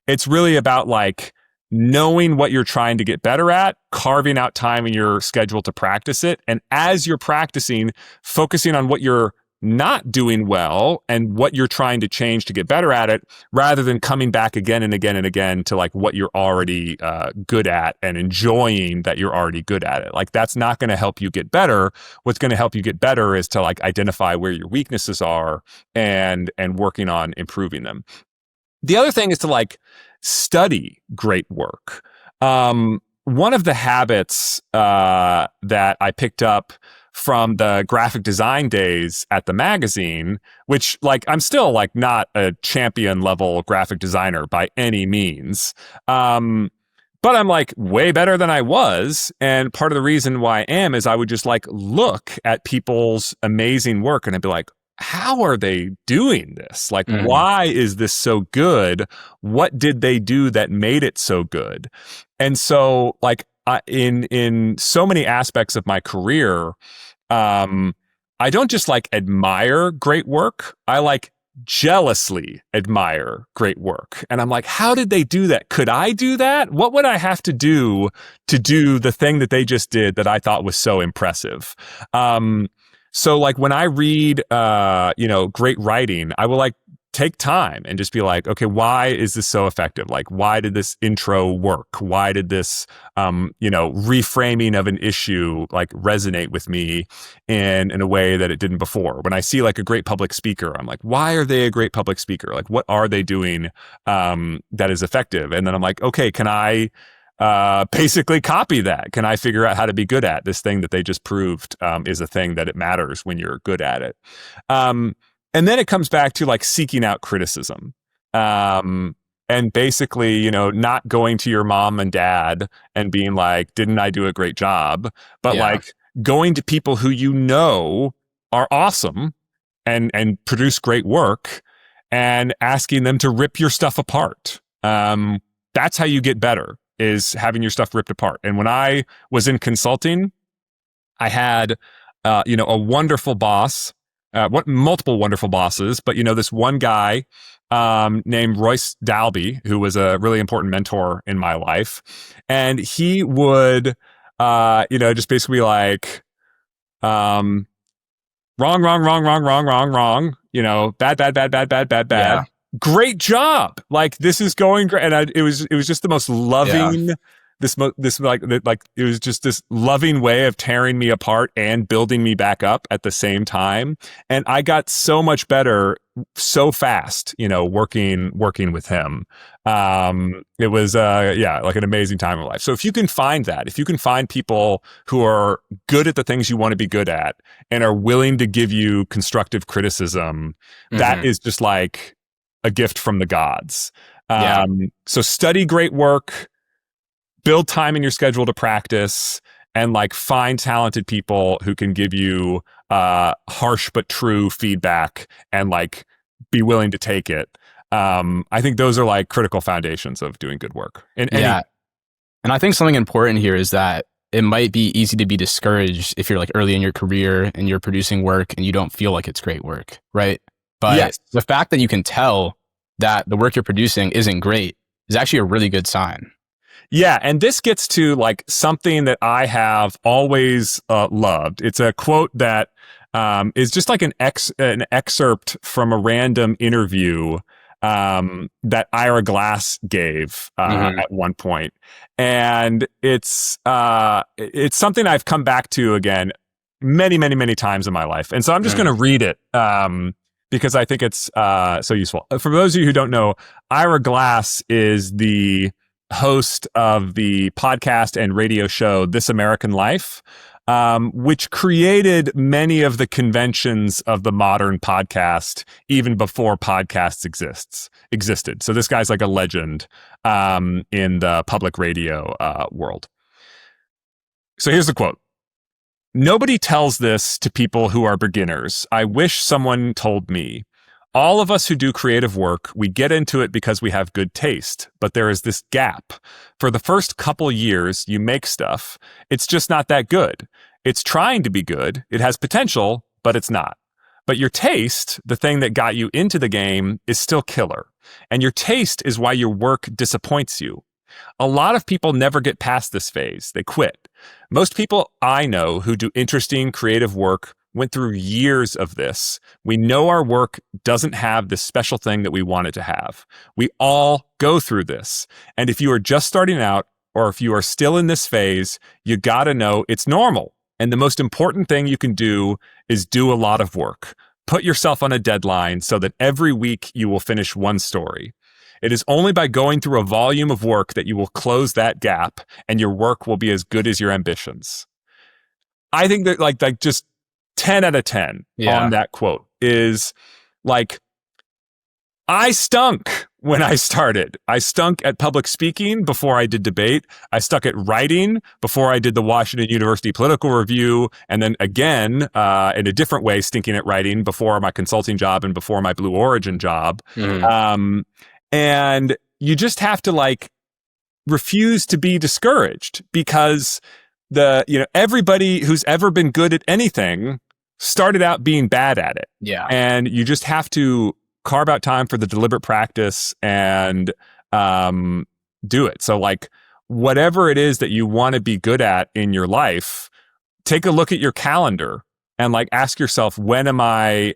It's really about like knowing what you're trying to get better at, carving out time in your schedule to practice it. And as you're practicing, focusing on what you're not doing well and what you're trying to change to get better at it, rather than coming back again and again and again to like what you're already good at and enjoying that you're already good at it. Like that's not going to help you get better. What's going to help you get better is to like identify where your weaknesses are and working on improving them. The other thing is to like study great work. One of the habits that I picked up from the graphic design days at the magazine, which like I'm still like not a champion level graphic designer by any means, but I'm like way better than I was. And part of the reason why I am is I would just like look at people's amazing work and I'd be like, how are they doing this? Like, why is this so good? What did they do that made it so good? And so like in so many aspects of my career, I don't just like admire great work. I like jealously admire great work. And I'm like, how did they do that? Could I do that? What would I have to do the thing that they just did that I thought was so impressive? So like when I read, great writing, I will like take time and just be like, okay, why is this so effective? Like, why did this intro work? Why did this, reframing of an issue like resonate with me in a way that it didn't before? When I see like a great public speaker, I'm like, why are they a great public speaker? Like, what are they doing that is effective? And then I'm like, okay, can I basically copy that? Can I figure out how to be good at this thing that they just proved is a thing that it matters when you're good at it? And then it comes back to like seeking out criticism. And basically, not going to your mom and dad and being like, didn't I do a great job? But like going to people who are awesome and produce great work and asking them to rip your stuff apart. That's how you get better, is having your stuff ripped apart. And when I was in consulting, I had, a wonderful boss, multiple wonderful bosses, but this one guy named Royce Dalby, who was a really important mentor in my life, and he would, just basically like, wrong, wrong, wrong, wrong, wrong, wrong, wrong, bad, bad, bad, bad, bad, bad, bad. Yeah. Great job! Like this is going great, and it was just the most loving. It was just this loving way of tearing me apart and building me back up at the same time. And I got so much better so fast, working with him. It was, like an amazing time of life. So if you can find that, if you can find people who are good at the things you want to be good at and are willing to give you constructive criticism, that is just like a gift from the gods. So study great work, build time in your schedule to practice, and like find talented people who can give you harsh but true feedback and like be willing to take it. I think those are like critical foundations of doing good work. And I think something important here is that it might be easy to be discouraged if you're like early in your career and you're producing work and you don't feel like it's great work, right? But the fact that you can tell that the work you're producing isn't great is actually a really good sign. Yeah, and this gets to like something that I have always loved. It's a quote that is just like an excerpt from a random interview that Ira Glass gave at one point, and it's something I've come back to again many, many, many times in my life, and so I'm just going to read it because I think it's so useful. For those of you who don't know, Ira Glass is the host of the podcast and radio show This American Life, which created many of the conventions of the modern podcast even before podcasts existed. So this guy's like a legend in the public radio world. So here's the quote. "Nobody tells this to people who are beginners. I wish someone told me. All of us who do creative work, we get into it because we have good taste, but there is this gap. For the first couple years, you make stuff. It's just not that good. It's trying to be good. It has potential, but it's not. But your taste, the thing that got you into the game, is still killer. And your taste is why your work disappoints you. A lot of people never get past this phase. They quit. Most people I know who do interesting creative work went through years of this. We know our work doesn't have this special thing that we want it to have. We all go through this. And if you are just starting out, or if you are still in this phase, you gotta know it's normal. And the most important thing you can do is do a lot of work. Put yourself on a deadline so that every week you will finish one story. It is only by going through a volume of work that you will close that gap and your work will be as good as your ambitions." I think that like just 10 out of 10 on that quote is like, I stunk when I started. I stunk at public speaking before I did debate. I stuck at writing before I did the Washington University Political Review. And then again, in a different way, stinking at writing before my consulting job and before my Blue Origin job. And you just have to like refuse to be discouraged because everybody who's ever been good at anything started out being bad at it. Yeah. And you just have to carve out time for the deliberate practice and do it. So like whatever it is that you want to be good at in your life, take a look at your calendar and like ask yourself, when am I,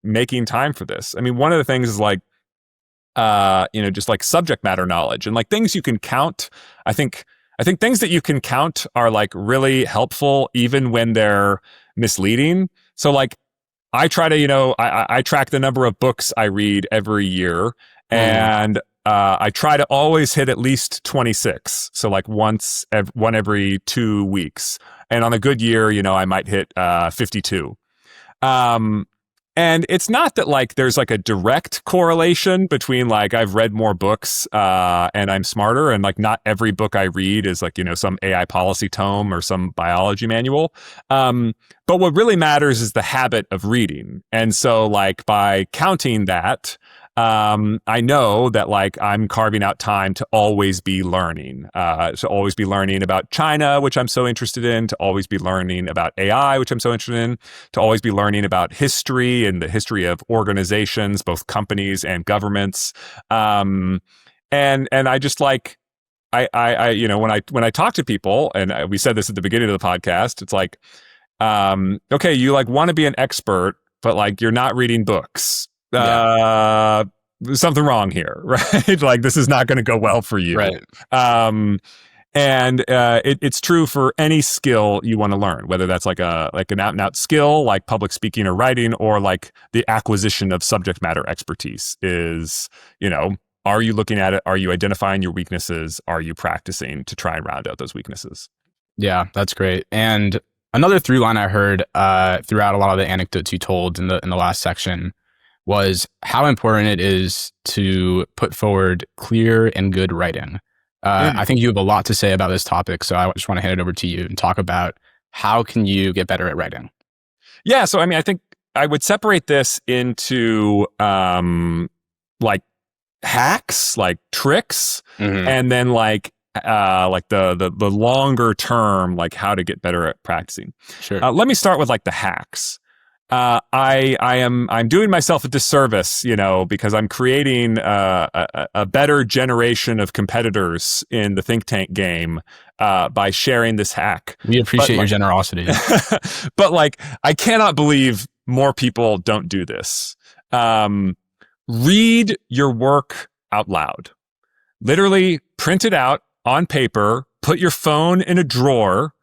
making time for this? I mean, one of the things is like, just like subject matter knowledge and like things you can count. I think things that you can count are like really helpful even when they're misleading. So like I try to, I track the number of books I read every year, and I try to always hit at least 26. So like one every 2 weeks. And on a good year, I might hit 52. And it's not that like there's like a direct correlation between like I've read more books and I'm smarter, and like not every book I read is like, some AI policy tome or some biology manual. But what really matters is the habit of reading. And so like by counting that, I know that like I'm carving out time to always be learning, to always be learning about China, which I'm so interested in, to always be learning about AI, which I'm so interested in, to always be learning about history and the history of organizations, both companies and governments. And I just like, when I talk to people, and we said this at the beginning of the podcast, it's like, okay, you like want to be an expert, but like you're not reading books. There's something wrong here, right? Like this is not going to go well for you. Right. It's true for any skill you want to learn, whether that's like an out and out skill, like public speaking or writing, or like the acquisition of subject matter expertise is, are you looking at it? Are you identifying your weaknesses? Are you practicing to try and round out those weaknesses? Yeah, that's great. And another through line I heard throughout a lot of the anecdotes you told in the last section was how important it is to put forward clear and good writing. I think you have a lot to say about this topic, so I just want to hand it over to you and talk about how can you get better at writing? Yeah, so I mean, I think I would separate this into like hacks, like tricks, and then like the longer term, like how to get better at practicing. Sure. Let me start with like the hacks. I'm doing myself a disservice, because I'm creating a better generation of competitors in the think tank game by sharing this hack. We appreciate your generosity. But like, I cannot believe more people don't do this. Read your work out loud. Literally print it out on paper, put your phone in a drawer,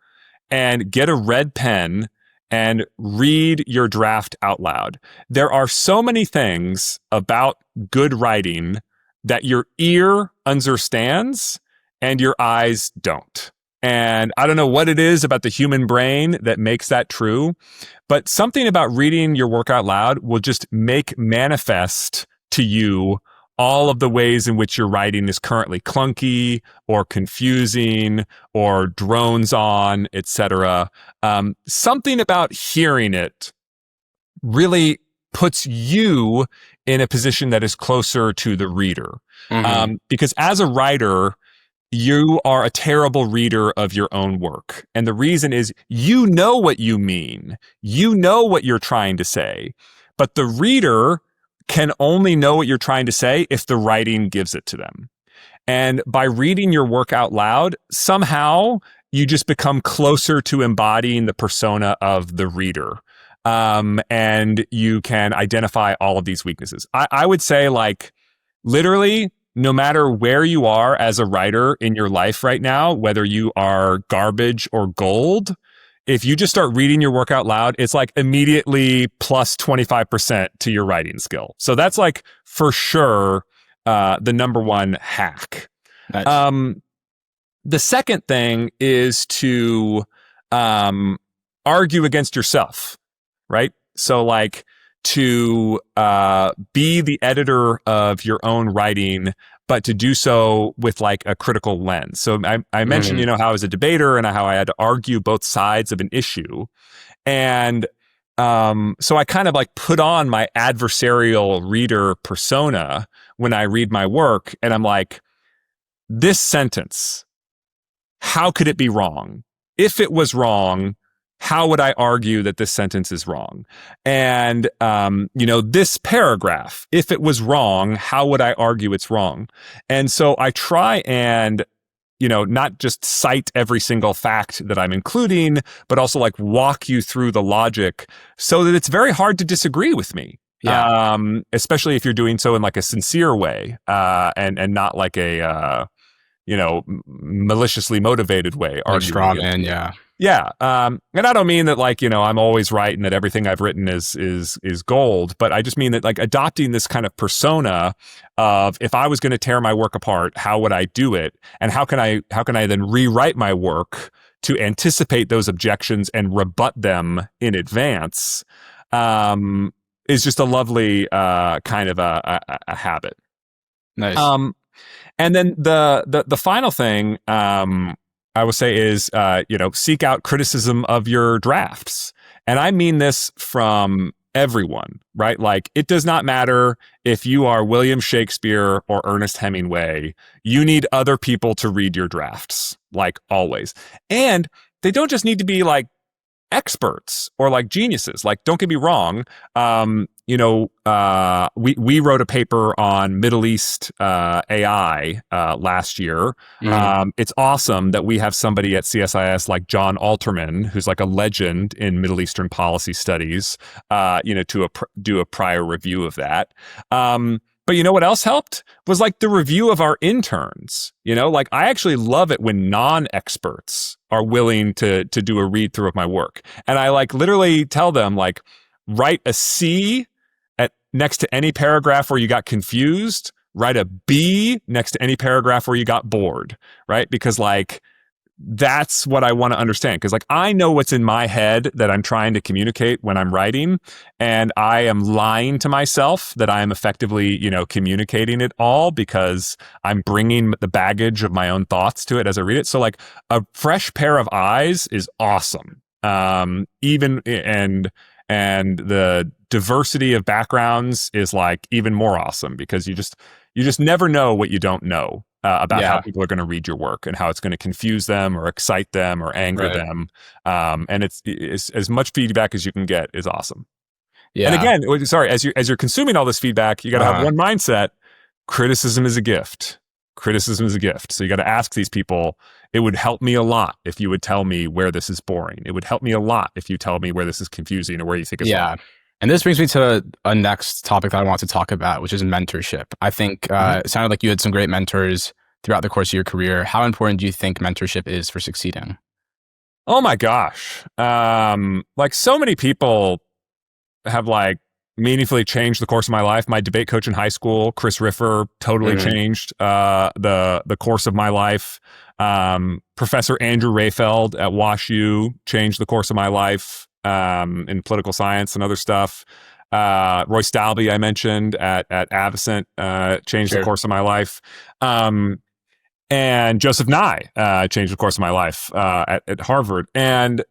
and get a red pen and read your draft out loud. There are so many things about good writing that your ear understands and your eyes don't. And I don't know what it is about the human brain that makes that true, but something about reading your work out loud will just make manifest to you all of the ways in which your writing is currently clunky or confusing or drones on, etc. Something about hearing it really puts you in a position that is closer to the reader. Because as a writer, you are a terrible reader of your own work. And the reason is you know what you mean. You know what you're trying to say. But the reader can only know what you're trying to say if the writing gives it to them. And by reading your work out loud, somehow you just become closer to embodying the persona of the reader. And you can identify all of these weaknesses. I would say like literally, no matter where you are as a writer in your life right now, whether you are garbage or gold, if you just start reading your work out loud, it's like immediately plus 25% to your writing skill. So that's like for sure the number one hack. Nice. The second thing is to argue against yourself, right? So like to be the editor of your own writing, but to do so with like a critical lens. So I mentioned, how I was a debater and how I had to argue both sides of an issue. And so I kind of like put on my adversarial reader persona when I read my work. And I'm like, this sentence, how could it be wrong? If it was wrong, how would I argue that this sentence is wrong? And, this paragraph, if it was wrong, how would I argue it's wrong? And so I try and, not just cite every single fact that I'm including, but also like walk you through the logic so that it's very hard to disagree with me. Yeah. Especially if you're doing so in like a sincere way, and not like a, maliciously motivated way, Like arguing straw against man. me. Yeah. Yeah. And I don't mean that like, I'm always right and that everything I've written is gold, but I just mean that like adopting this kind of persona of if I was going to tear my work apart, how would I do it? And how can I then rewrite my work to anticipate those objections and rebut them in advance? Is just a lovely kind of a habit. Nice. And then the final thing I will say is seek out criticism of your drafts, and I mean this from everyone, right? Like it does not matter if you are William Shakespeare or Ernest Hemingway. You need other people to read your drafts, like always, and they don't just need to be like experts or like geniuses. Like, don't get me wrong. We wrote a paper on Middle East AI last year. It's awesome that we have somebody at CSIS like John Alterman, who's like a legend in Middle Eastern policy studies, to do a prior review of that. But you know what else helped was like the review of our interns. Like I actually love it when non-experts are willing to do a read through of my work. And I like literally tell them like, write a C next to any paragraph where you got confused, write a B next to any paragraph where you got bored, right? Because like, that's what I want to understand. Because like I know what's in my head that I'm trying to communicate when I'm writing, and I am lying to myself that I am effectively, communicating it all because I'm bringing the baggage of my own thoughts to it as I read it. So like a fresh pair of eyes is awesome. And the diversity of backgrounds is like even more awesome because you just never know what you don't know about how people are going to read your work and how it's going to confuse them or excite them or anger them. And it's as much feedback as you can get is awesome. Yeah. And again, sorry, as you're consuming all this feedback, you got to have one mindset. Criticism is a gift. Criticism is a gift. So you got to ask these people, it would help me a lot if you would tell me where this is boring. It would help me a lot if you tell me where this is confusing or where you think it's wrong. And this brings me to a next topic that I want to talk about, which is mentorship. I think it sounded like you had some great mentors throughout the course of your career. How important do you think mentorship is for succeeding? Oh my gosh. Like so many people have like meaningfully changed the course of my life. My debate coach in high school, Chris Riffer, totally changed the course of my life. Professor Andrew Rayfeld at WashU changed the course of my life in political science and other stuff. Roy Stalby, I mentioned at Avocent, changed the course of my life. And Joseph Nye changed the course of my life at Harvard. And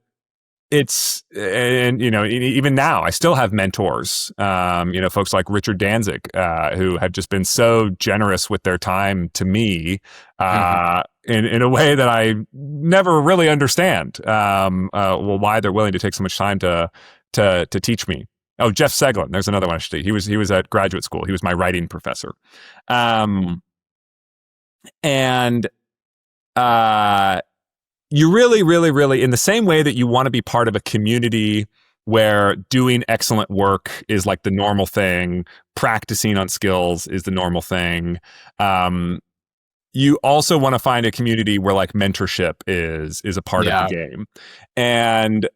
even now I still have mentors, folks like Richard Danzig, who have just been so generous with their time to me, in a way that I never really understand, why they're willing to take so much time to teach me. Oh, Jeff Seglin. There's another one I should say. He was at graduate school. He was my writing professor. You really, really, really, in the same way that you want to be part of a community where doing excellent work is like the normal thing, practicing on skills is the normal thing. You also want to find a community where like mentorship is a part of the game. And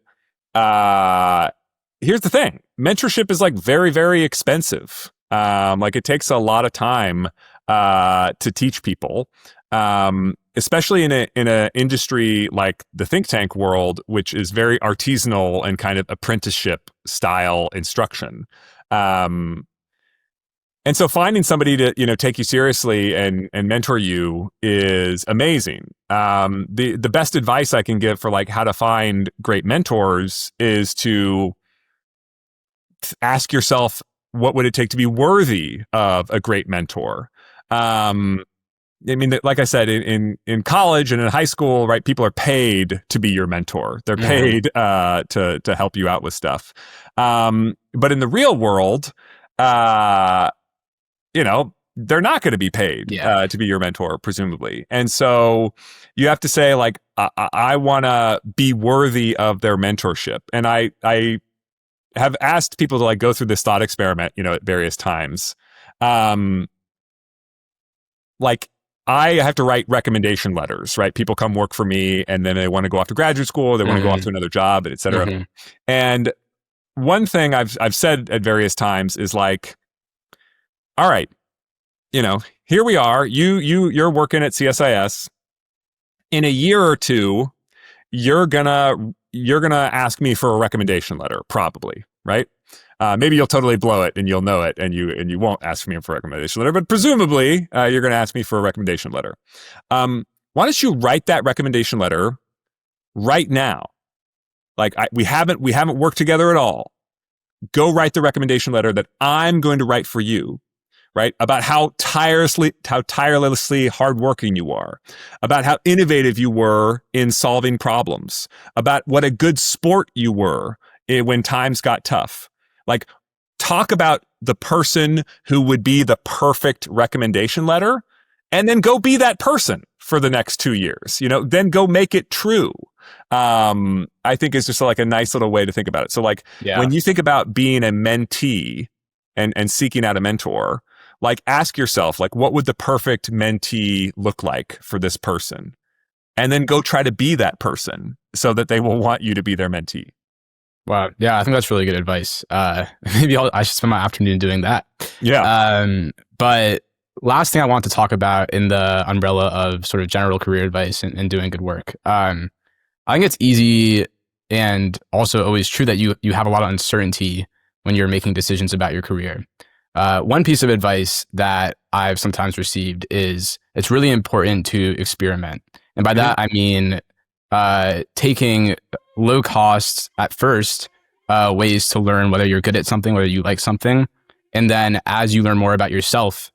here's the thing: mentorship is like very, very expensive. Like it takes a lot of time to teach people. Especially in a industry like the think tank world, which is very artisanal and kind of apprenticeship style instruction. And so finding somebody to, take you seriously and mentor you is amazing. The best advice I can give for like how to find great mentors is to ask yourself, what would it take to be worthy of a great mentor? I mean, like I said, in college and in high school, right? People are paid to be your mentor. They're Mhm. paid to help you out with stuff. But in the real world, uh, they're not going to be paid Yeah. to be your mentor, presumably. And so you have to say, like, I want to be worthy of their mentorship. And I have asked people to like go through this thought experiment, at various times. Um, like I have to write recommendation letters, right? People come work for me and then they want to go off to graduate school, they want to go off Mhm. to another job, et cetera. Mhm. And one thing I've said at various times is like, all right, here we are. You're working at CSIS. In a year or two, you're gonna ask me for a recommendation letter, probably, right? Maybe you'll totally blow it and you'll know it, and you won't ask me for a recommendation letter, but presumably you're gonna ask me for a recommendation letter. Why don't you write that recommendation letter right now? Like we haven't worked together at all. Go write the recommendation letter that I'm going to write for you, right? About how tirelessly hardworking you are, about how innovative you were in solving problems, about what a good sport you were when times got tough. Like, talk about the person who would be the perfect recommendation letter, and then go be that person for the next 2 years. Then go make it true. I think is just like a nice little way to think about it. So, like, Yeah. when you think about being a mentee and seeking out a mentor, like, ask yourself, like, what would the perfect mentee look like for this person? And then go try to be that person so that they will want you to be their mentee. Wow. Yeah, I think that's really good advice. Maybe I should spend my afternoon doing that. Yeah. But last thing I want to talk about in the umbrella of sort of general career advice and doing good work. I think it's easy and also always true that you have a lot of uncertainty when you're making decisions about your career. One piece of advice that I've sometimes received is it's really important to experiment. And by that, I mean taking low cost at first ways to learn whether you're good at something, whether you like something. And then as you learn more about yourself,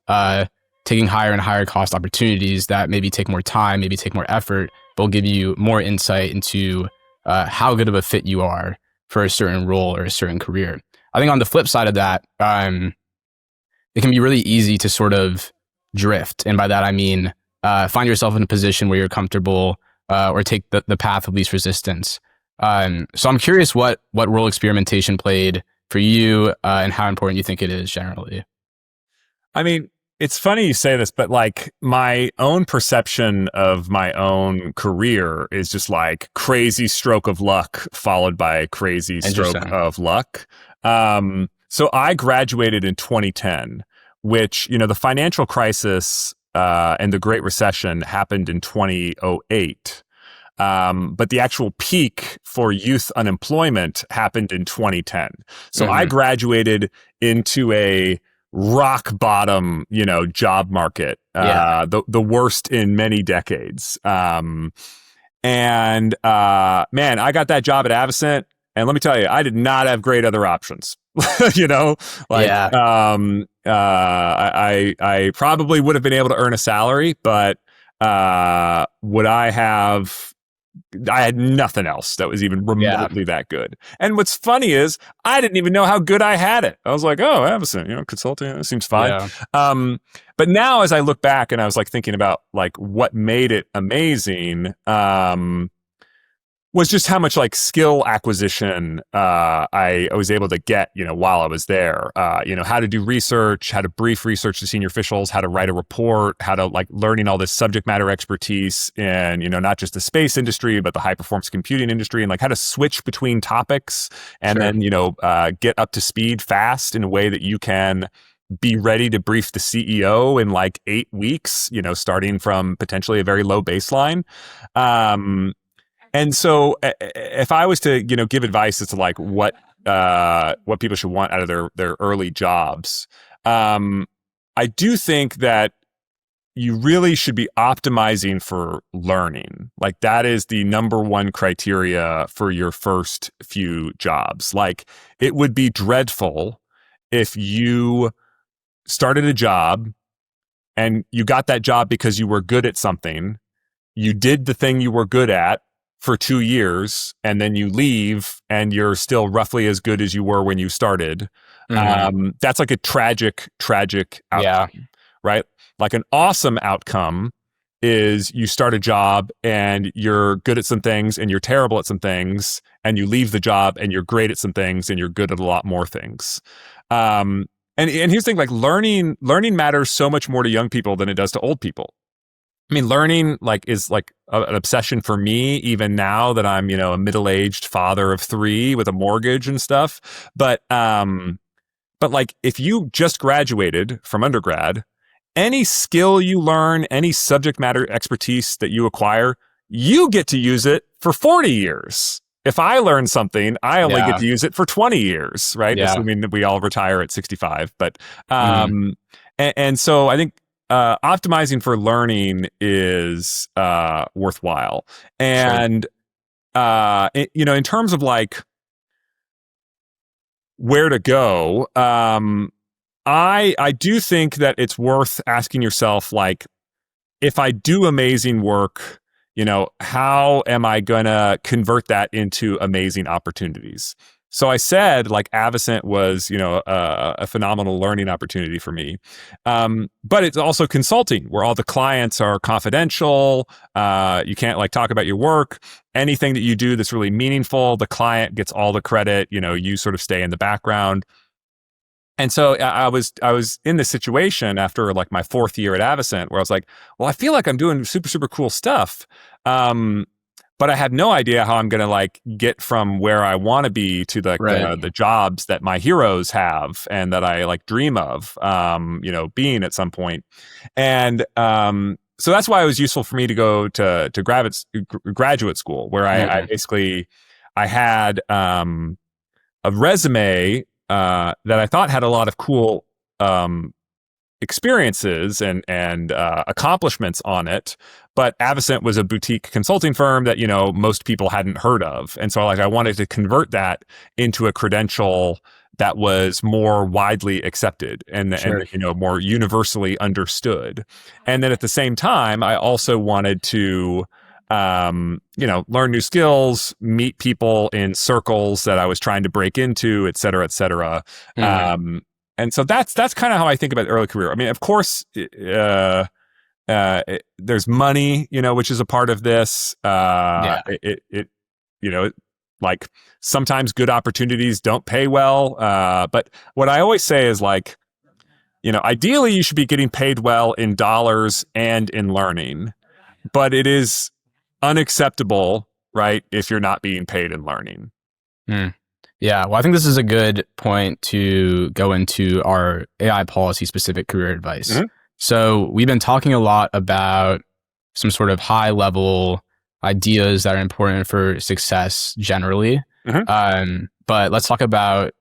taking higher and higher cost opportunities that maybe take more time, maybe take more effort, but will give you more insight into how good of a fit you are for a certain role or a certain career. I think on the flip side of that, it can be really easy to sort of drift. And by that, I mean, find yourself in a position where you're comfortable or take the path of least resistance. So I'm curious what role experimentation played for you and how important you think it is generally. I mean, it's funny you say this, but like my own perception of my own career is just like crazy stroke of luck followed by crazy stroke Interesting. of luck. So I graduated in 2010, which, the financial crisis and the Great Recession happened in 2008. But the actual peak for youth unemployment happened in 2010. So I Mm-hmm. graduated into a rock bottom, job market, Yeah. the worst in many decades. And man, I got that job at Avocent, and let me tell you, I did not have great other options. Like Yeah. I probably would have been able to earn a salary, but would I have? I had nothing else that was even Yeah. remotely that good. And what's funny is I didn't even know how good I had it. I was like, oh, Avocent, consulting, it seems fine. Yeah. But now as I look back and I was like thinking about like what made it amazing, was just how much like skill acquisition I was able to get, while I was there. How to do research, how to brief research to senior officials, how to write a report, how to like learning all this subject matter expertise in, not just the space industry, but the high performance computing industry, and like how to switch between topics and Sure. then, get up to speed fast in a way that you can be ready to brief the CEO in like 8 weeks, starting from potentially a very low baseline. And so if I was to, give advice as to like what people should want out of their early jobs, I do think that you really should be optimizing for learning. Like that is the number one criteria for your first few jobs. Like it would be dreadful if you started a job and you got that job because you were good at something. You did the thing you were good at for 2 years, and then you leave and you're still roughly as good as you were when you started. That's like a tragic Yeah. outcome, right? Like an awesome outcome is you start a job and you're good at some things and you're terrible at some things, and you leave the job and you're great at some things and you're good at a lot more things. And here's the thing, like learning matters so much more to young people than it does to old people. I mean, learning like is like an obsession for me, even now that I'm, a middle-aged father of 3 with a mortgage and stuff. But like if you just graduated from undergrad, any skill you learn, any subject matter expertise that you acquire, you get to use it for 40 years. If I learn something, I only get to use it for 20 years, right? Yeah. Assuming that we all retire at 65. But, and so I think, optimizing for learning is, worthwhile. And, in terms of like where to go, I do think that it's worth asking yourself, like, if I do amazing work, how am I going to convert that into amazing opportunities? So I said, like, Avocent was, a phenomenal learning opportunity for me. But it's also consulting, where all the clients are confidential. You can't like talk about your work. Anything that you do that's really meaningful, the client gets all the credit. You sort of stay in the background. And so I was in this situation after like my 4th year at Avocent, where I was like, well, I feel like I'm doing super, super cool stuff. But I have no idea how I'm going to like get from where I want to be to the jobs that my heroes have and that I like dream of, being at some point. And so that's why it was useful for me to go to graduate school, where I basically I had a resume that I thought had a lot of cool experiences and accomplishments on it, but Avocent was a boutique consulting firm that most people hadn't heard of, and so I wanted to convert that into a credential that was more widely accepted and more universally understood. And then at the same time, I also wanted to learn new skills, meet people in circles that I was trying to break into, et cetera, et cetera. And so that's kind of how I think about early career. I mean, of course, there's money, which is a part of this. Like sometimes good opportunities don't pay well. But what I always say is like, ideally you should be getting paid well in dollars and in learning, but it is unacceptable, right, if you're not being paid in learning. Yeah, well, I think this is a good point to go into our AI policy specific career advice. So we've been talking a lot about some sort of high level ideas that are important for success generally. But let's talk about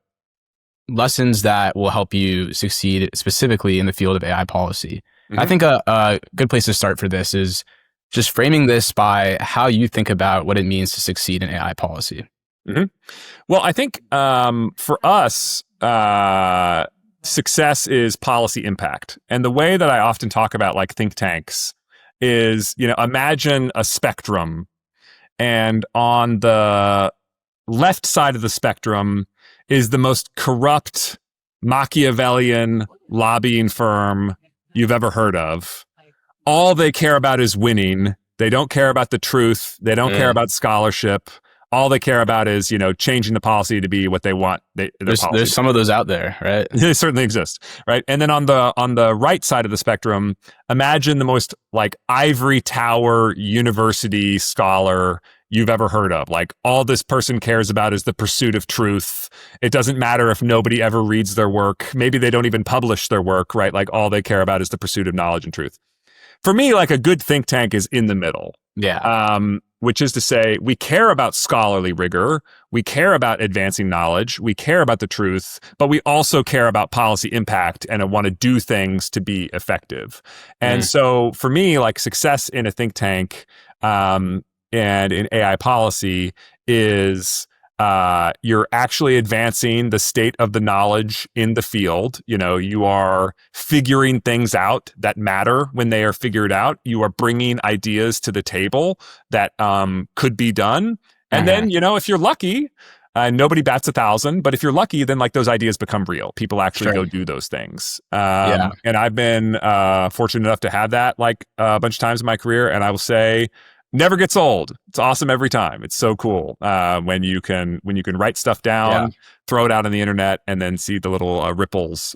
lessons that will help you succeed specifically in the field of AI policy. I think a good place to start for this is just framing this by how you think about what it means to succeed in AI policy. Well, I think for us, success is policy impact. And the way that I often talk about like think tanks is, imagine a spectrum, and on the left side of the spectrum is the most corrupt Machiavellian lobbying firm you've ever heard of. All they care about is winning. They don't care about the truth. They don't care about scholarship. All they care about is, changing the policy to be what they want. There's some of those out there, right? They certainly exist, right? And then on the right side of the spectrum, imagine the most like ivory tower university scholar you've ever heard of. Like all this person cares about is the pursuit of truth. It doesn't matter if nobody ever reads their work. Maybe they don't even publish their work, right? Like all they care about is the pursuit of knowledge and truth. For me, like a good think tank is in the middle. Which is to say, we care about scholarly rigor, we care about advancing knowledge, we care about the truth, but we also care about policy impact and want to do things to be effective. And so for me, like success in a think tank and in AI policy is You're actually advancing the state of the knowledge in the field. You are figuring things out that matter when they are figured out. You are bringing ideas to the table that could be done. And then, if you're lucky, nobody bats 1,000, but if you're lucky, then like those ideas become real. People actually go do those things. Yeah. And I've been fortunate enough to have that like a bunch of times in my career. And I will say, never gets old. It's awesome every time. It's so cool when you can write stuff down, throw it out on the internet, and then see the little ripples,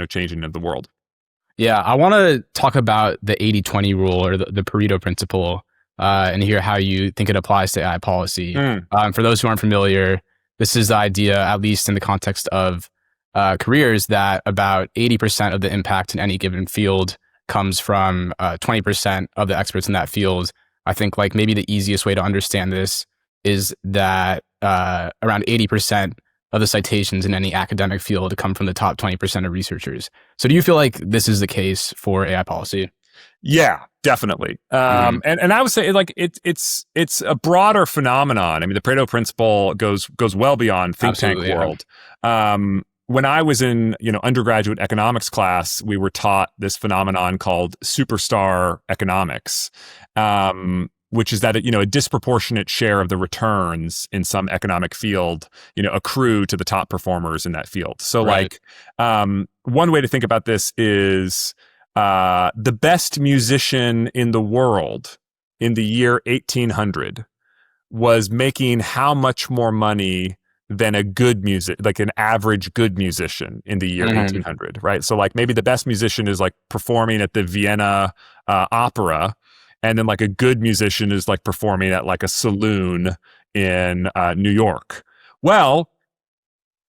changing in the world. Yeah, I want to talk about the 80-20 rule or the Pareto principle and hear how you think it applies to AI policy. For those who aren't familiar, this is the idea, at least in the context of careers, that about 80% of the impact in any given field comes from 20% of the experts in that field. I think like maybe the easiest way to understand this is that around 80% of the citations in any academic field come from the top 20% of researchers. So do you feel like this is the case for AI policy? Yeah, definitely. And I would say like it's a broader phenomenon. I mean, the Pareto principle goes well beyond think tank world. When I was in undergraduate economics class, we were taught this phenomenon called superstar economics, which is that a disproportionate share of the returns in some economic field accrue to the top performers in that field. So like one way to think about this is the best musician in the world in the year 1800 was making how much more money than an average good musician in the year 1800, right? So like maybe the best musician is like performing at the Vienna Opera, and then like a good musician is like performing at like a saloon in New York. Well,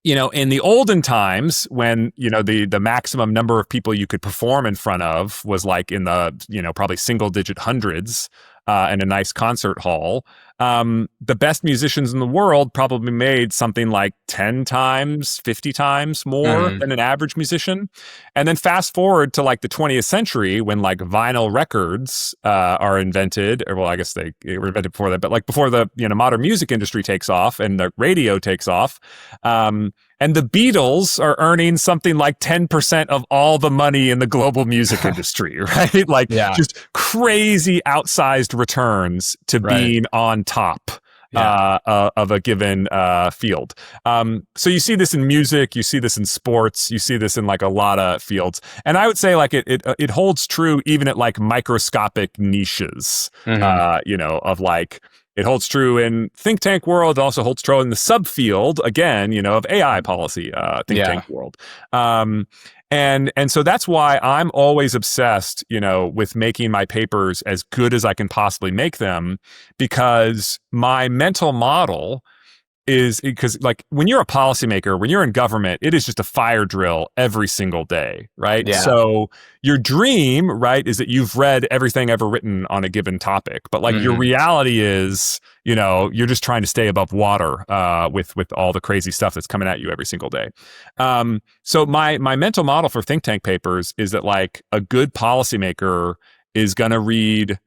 in the olden times when, the maximum number of people you could perform in front of was like in the, probably single digit hundreds in a nice concert hall, the best musicians in the world probably made something like 10 times, 50 times more than an average musician. And then fast forward to like the 20th century when like vinyl records are invented, or well, I guess they were invented before that, but like before the modern music industry takes off and the radio takes off, and the Beatles are earning something like 10% of all the money in the global music industry, right? Like just crazy outsized returns to being on top of a given field. So you see this in music, you see this in sports, you see this in like a lot of fields. And I would say like it holds true even at like microscopic niches, of like, it holds true in think tank world. It also holds true in the subfield, again, of AI policy, think tank world. And so that's why I'm always obsessed, with making my papers as good as I can possibly make them, because my mental model is because like when you're a policymaker, when you're in government, it is just a fire drill every single day, right? Yeah. So your dream, right, is that you've read everything ever written on a given topic, but like your reality is, you're just trying to stay above water with all the crazy stuff that's coming at you every single day. So my mental model for think tank papers is that like a good policymaker is going to read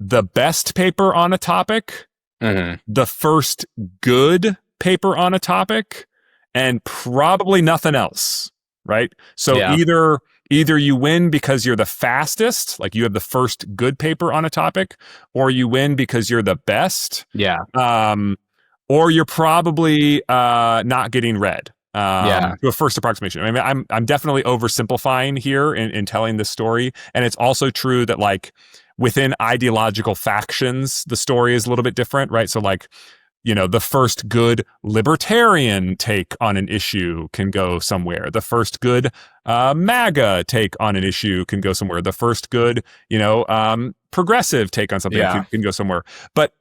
the best paper on a topic, the first good paper on a topic, and probably nothing else, right? So either you win because you're the fastest, like you have the first good paper on a topic, or you win because you're the best. Or you're probably not getting read. To a first approximation. I mean, I'm definitely oversimplifying here in telling this story, and it's also true that like within ideological factions, the story is a little bit different, right? So like, the first good libertarian take on an issue can go somewhere. The first good MAGA take on an issue can go somewhere. The first good, progressive take on something can go somewhere. But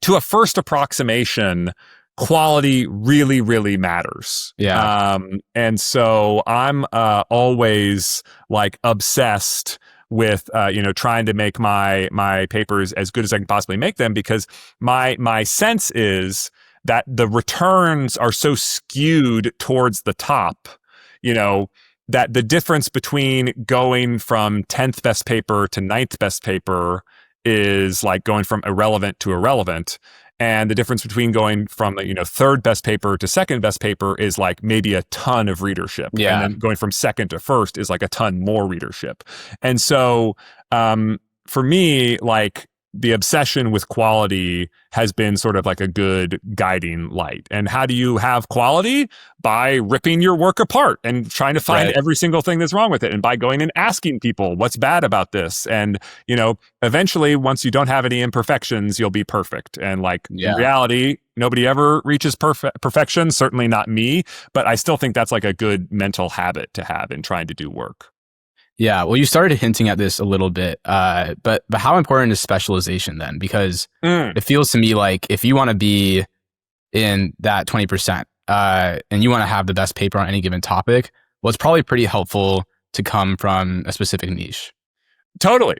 to a first approximation, quality really, really matters. And so I'm always like obsessed with trying to make my papers as good as I can possibly make them, because my sense is that the returns are so skewed towards the top, that the difference between going from 10th best paper to 9th best paper is like going from irrelevant to irrelevant. And the difference between going from third best paper to second best paper is like maybe a ton of readership, and then going from second to first is like a ton more readership. And so for me, like the obsession with quality has been sort of like a good guiding light. And how do you have quality? By ripping your work apart and trying to find every single thing that's wrong with it. And by going and asking people what's bad about this. And, eventually, once you don't have any imperfections, you'll be perfect. And like in reality, nobody ever reaches perfection, certainly not me. But I still think that's like a good mental habit to have in trying to do work. Yeah, well, you started hinting at this a little bit, but how important is specialization then? Because it feels to me like if you want to be in that 20% and you want to have the best paper on any given topic, well, it's probably pretty helpful to come from a specific niche. Totally.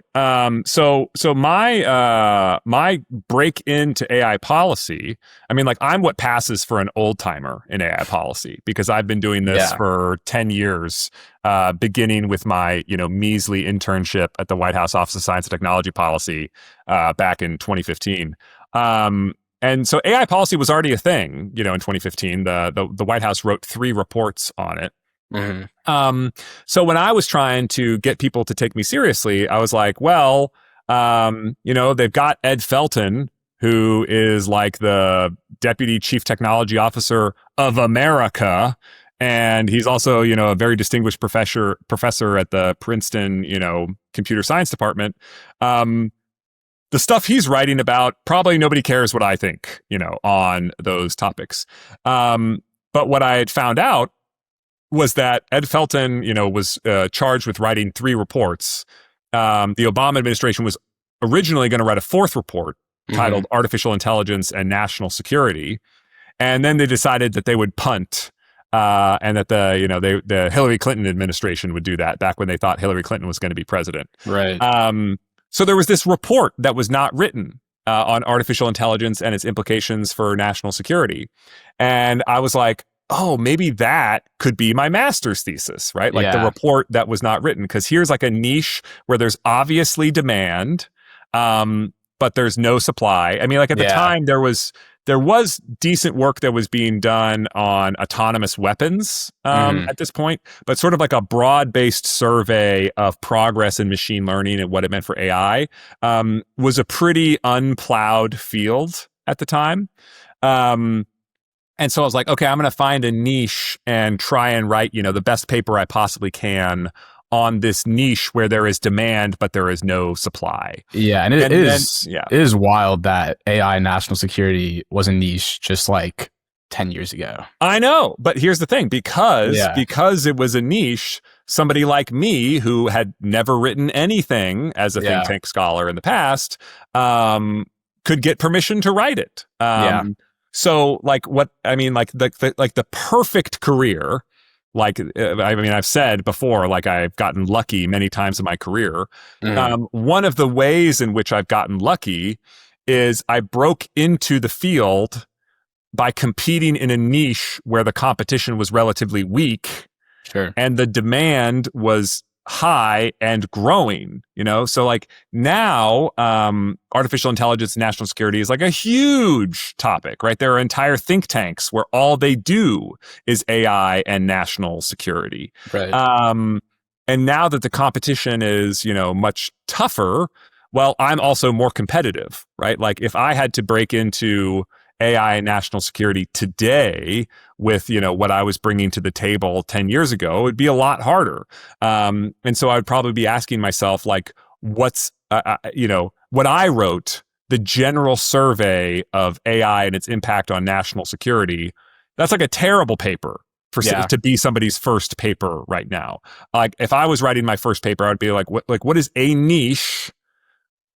So my break into AI policy, I mean, like I'm what passes for an old timer in AI policy because I've been doing this for 10 years, beginning with my, measly internship at the White House Office of Science and Technology Policy, back in 2015. And so AI policy was already a thing, in 2015. The White House wrote 3 reports on it. Mm-hmm. So when I was trying to get people to take me seriously, I was like, well, they've got Ed Felten, who is like the Deputy Chief Technology Officer of America. And he's also, a very distinguished professor at the Princeton, computer science department. The stuff he's writing about, probably nobody cares what I think, on those topics. But what I had found out was that Ed Felten, was charged with writing 3 reports. The Obama administration was originally going to write a 4th report titled Artificial Intelligence and National Security. And then they decided that they would punt and that the Hillary Clinton administration would do that back when they thought Hillary Clinton was going to be president. Right. So there was this report that was not written on artificial intelligence and its implications for national security. And I was like, oh, maybe that could be my master's thesis, right? Like the report that was not written, because here's like a niche where there's obviously demand, but there's no supply. I mean, like at the time there was decent work that was being done on autonomous weapons at this point, but sort of like a broad-based survey of progress in machine learning and what it meant for AI was a pretty unplowed field at the time. And so I was like, okay, I'm going to find a niche and try and write, the best paper I possibly can on this niche where there is demand, but there is no supply. Yeah. And it is wild that AI national security was a niche just like 10 years ago. I know. But here's the thing, because it was a niche, somebody like me who had never written anything as a think tank scholar in the past could get permission to write it. So like the perfect career, I've said before, like I've gotten lucky many times in my career. One of the ways in which I've gotten lucky is I broke into the field by competing in a niche where the competition was relatively weak. Sure. And the demand was high and growing, so like now artificial intelligence and national security is like a huge topic, right? There are entire think tanks where all they do is AI and national security. Right. And now that the competition is much tougher, well, I'm also more competitive, right? Like if I had to break into AI and national security today with, what I was bringing to the table 10 years ago, it'd be a lot harder. And so I would probably be asking myself, like, what's, what I wrote, the general survey of AI and its impact on national security, that's like a terrible paper to be somebody's first paper right now. Like if I was writing my first paper, I'd be like, what is a niche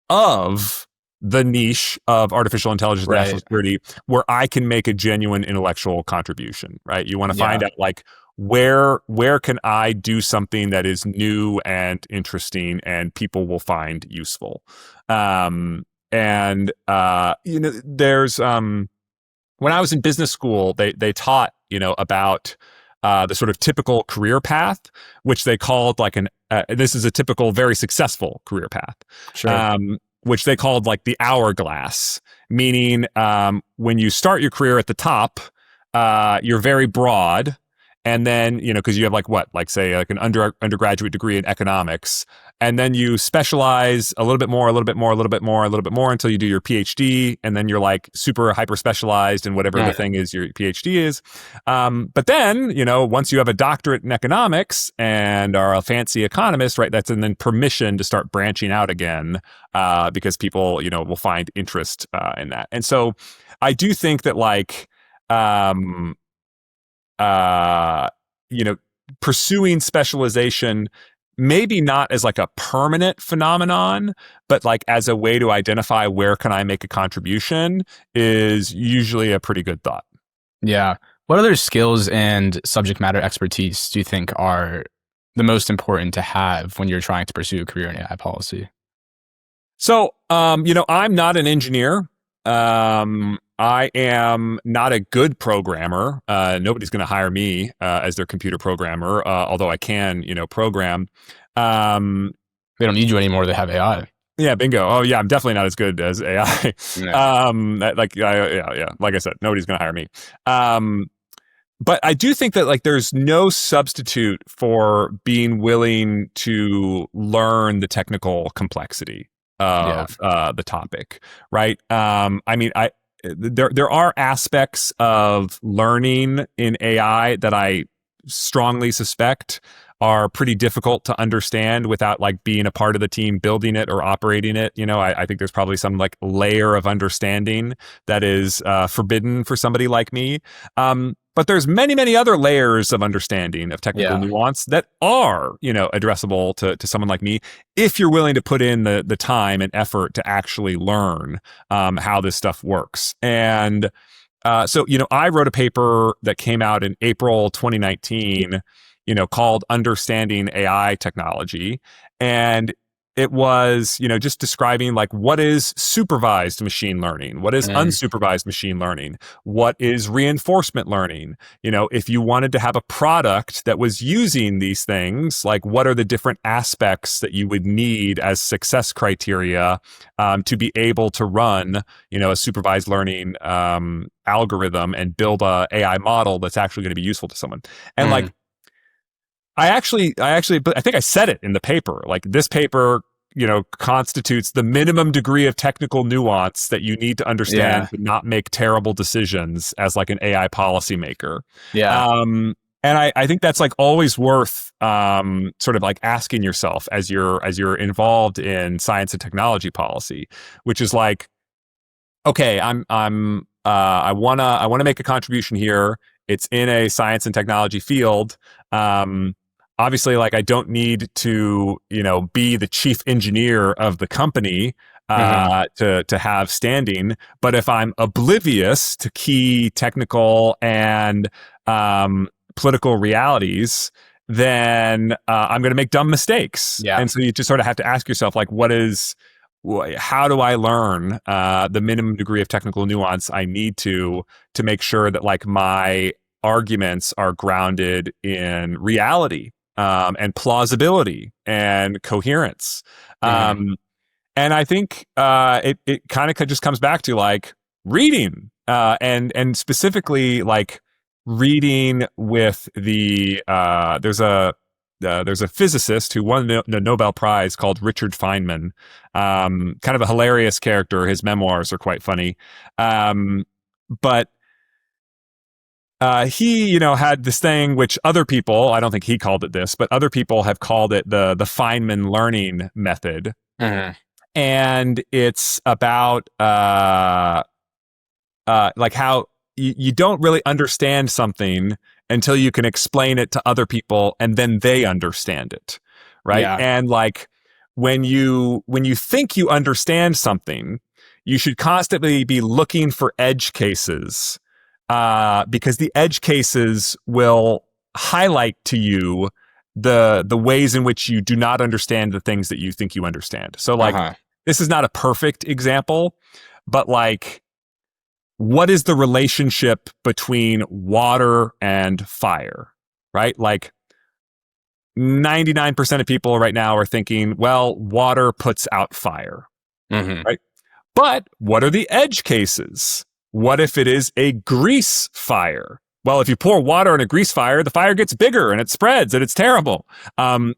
of the niche of artificial intelligence and national security where I can make a genuine intellectual contribution, right? You want to find out like where can I do something that is new and interesting and people will find useful. There's when I was in business school, they taught, about the sort of typical career path, which they called like this is a typical, very successful career path. Sure. Which they called like the hourglass. meaning when you start your career at the top, you're very broad. And then, because you have say like an undergraduate degree in economics, and then you specialize a little bit more, a little bit more, a little bit more, a little bit more until you do your PhD, and then you're like super hyper specialized in whatever the thing is your PhD is. But then, once you have a doctorate in economics and are a fancy economist, right, that's and then permission to start branching out again, because people, will find interest in that. And so I do think that pursuing specialization, maybe not as like a permanent phenomenon, but like as a way to identify where can I make a contribution, is usually a pretty good thought. Yeah. What other skills and subject matter expertise do you think are the most important to have when you're trying to pursue a career in AI policy? So, I'm not an engineer. I am not a good programmer. Nobody's going to hire me as their computer programmer, although I can, program. They don't need you anymore. They have AI. Yeah, bingo. Oh, yeah, I'm definitely not as good as AI. No. Like I said, nobody's going to hire me. But I do think that there's no substitute for being willing to learn the technical complexity of the topic, right? There are aspects of learning in AI that I strongly suspect are pretty difficult to understand without being a part of the team building it or operating it. I think there's probably some layer of understanding that is forbidden for somebody like me. But there's many, many other layers of understanding of technical nuance that are, addressable to someone like me, if you're willing to put in the time and effort to actually learn how this stuff works. And so, I wrote a paper that came out in April 2019, called Understanding AI Technology. And it was, just describing what is supervised machine learning? What is unsupervised machine learning? What is reinforcement learning? If you wanted to have a product that was using these things, what are the different aspects that you would need as success criteria to be able to run, a supervised learning algorithm and build a AI model that's actually going to be useful to someone? And I think I said it in the paper. This paper, constitutes the minimum degree of technical nuance that you need to understand to not make terrible decisions as an AI policymaker. And I think that's always worth sort of asking yourself as you're involved in science and technology policy, which is okay, I wanna make a contribution here. It's in a science and technology field. Obviously, I don't need to, be the chief engineer of the company to have standing. But if I'm oblivious to key technical and political realities, then I'm going to make dumb mistakes. And so you just sort of have to ask yourself, how do I learn the minimum degree of technical nuance I need to make sure that my arguments are grounded in reality? And plausibility and coherence. And I think it kind of just comes back to reading and specifically reading with there's a physicist who won the Nobel Prize called Richard Feynman. Kind of a hilarious character. His memoirs are quite funny. But he, had this thing which other people, I don't think he called it this, but other people have called it the Feynman learning method. And it's about how you don't really understand something until you can explain it to other people and then they understand it. Right. And when you think you understand something, you should constantly be looking for edge cases. Because the edge cases will highlight to you the ways in which you do not understand the things that you think you understand. So this is not a perfect example, but what is the relationship between water and fire, right? 99% of people right now are thinking, well, water puts out fire, right? But what are the edge cases? What if it is a grease fire? Well, if you pour water on a grease fire, the fire gets bigger and it spreads and it's terrible.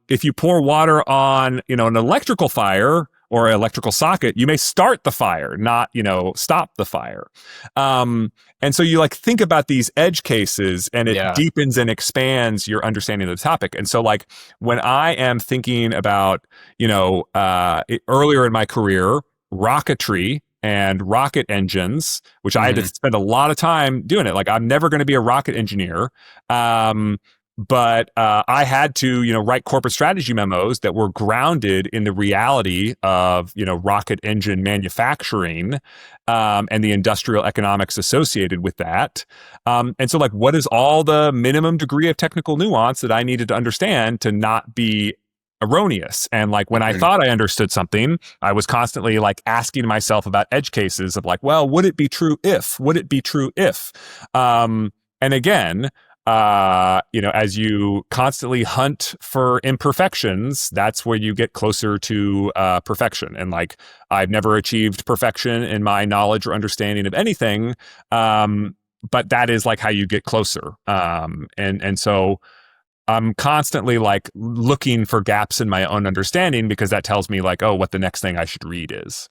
If you pour water on, an electrical fire or an electrical socket, you may start the fire, not, stop the fire. And so you think about these edge cases, and it deepens and expands your understanding of the topic. And so when I am thinking about, earlier in my career, rocketry and rocket engines, which I had to spend a lot of time doing it. I'm never going to be a rocket engineer. But I had to, write corporate strategy memos that were grounded in the reality of, rocket engine manufacturing and the industrial economics associated with that. And so, what is all the minimum degree of technical nuance that I needed to understand to not be erroneous? And when I thought I understood something, I was constantly asking myself about edge cases of well, would it be true if? Would it be true if? And again, as you constantly hunt for imperfections, that's where you get closer to perfection. And I've never achieved perfection in my knowledge or understanding of anything, but that is how you get closer. And so I'm constantly looking for gaps in my own understanding, because that tells me what the next thing I should read is.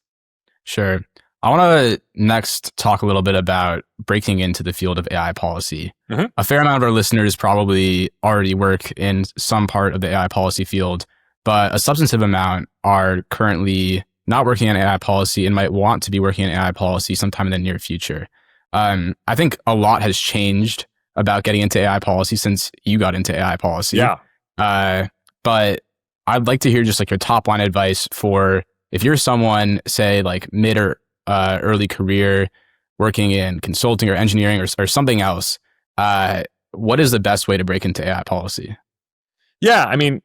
Sure. I want to next talk a little bit about breaking into the field of AI policy. A fair amount of our listeners probably already work in some part of the AI policy field, but a substantive amount are currently not working in AI policy and might want to be working in AI policy sometime in the near future. I think a lot has changed about getting into AI policy since you got into AI policy. Yeah. But I'd like to hear just your top line advice for if you're someone, say mid or early career working in consulting or engineering or something else, what is the best way to break into AI policy? Yeah, I mean,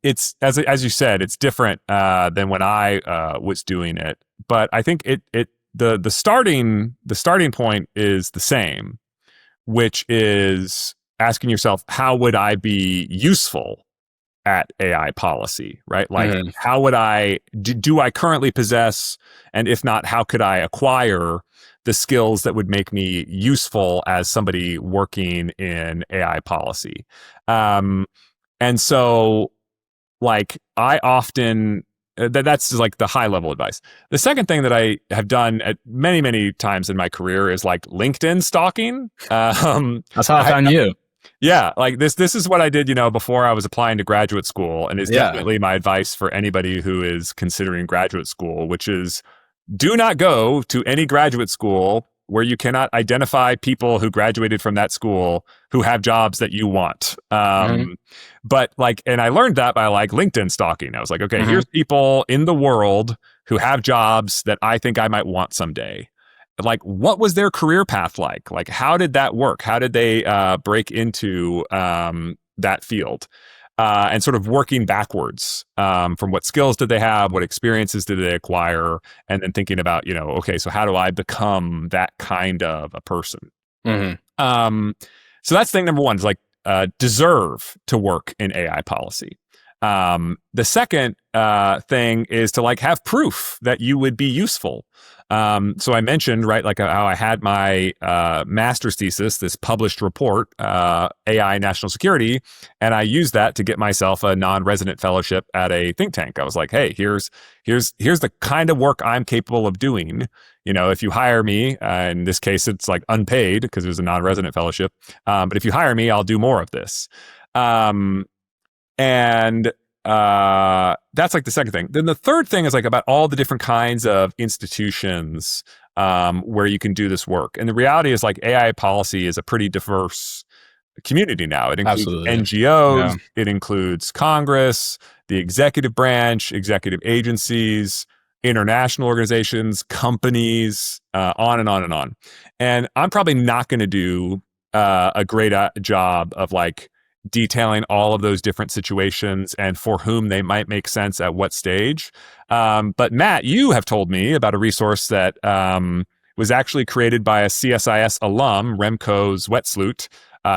it's as you said, it's different than when I was doing it, but I think the starting point is the same, which is asking yourself, how would I be useful at AI policy, right? How would do I currently possess, and if not, how could I acquire the skills that would make me useful as somebody working in AI policy? And so I often, that's just the high level advice. The second thing that I have done at many, many times in my career is LinkedIn stalking. That's how I found you. Yeah, this is what I did, before I was applying to graduate school, and is definitely my advice for anybody who is considering graduate school, which is do not go to any graduate school where you cannot identify people who graduated from that school who have jobs that you want. But and I learned that by LinkedIn stalking. I was okay, here's people in the world who have jobs that I think I might want someday. What was their career path like? How did that work? How did they break into that field? And sort of working backwards from what skills did they have, what experiences did they acquire, and then thinking about, okay, so how do I become that kind of a person? So that's thing number one, is deserve to work in AI policy. The second thing is to have proof that you would be useful. So I mentioned, right, how I had my master's thesis, this published report, AI National Security, and I used that to get myself a non-resident fellowship at a think tank. I was hey, here's the kind of work I'm capable of doing. If you hire me, in this case, it's unpaid because it was a non-resident fellowship. But if you hire me, I'll do more of this. And that's the second thing. Then the third thing is about all the different kinds of institutions where you can do this work. And the reality is AI policy is a pretty diverse community now. It includes NGOs, it includes Congress, the executive branch, executive agencies, international organizations, companies, on and on and on. And I'm probably not going to do a great job of detailing all of those different situations and for whom they might make sense at what stage. But Matt, you have told me about a resource that was actually created by a CSIS alum, Remco Zwetsloot,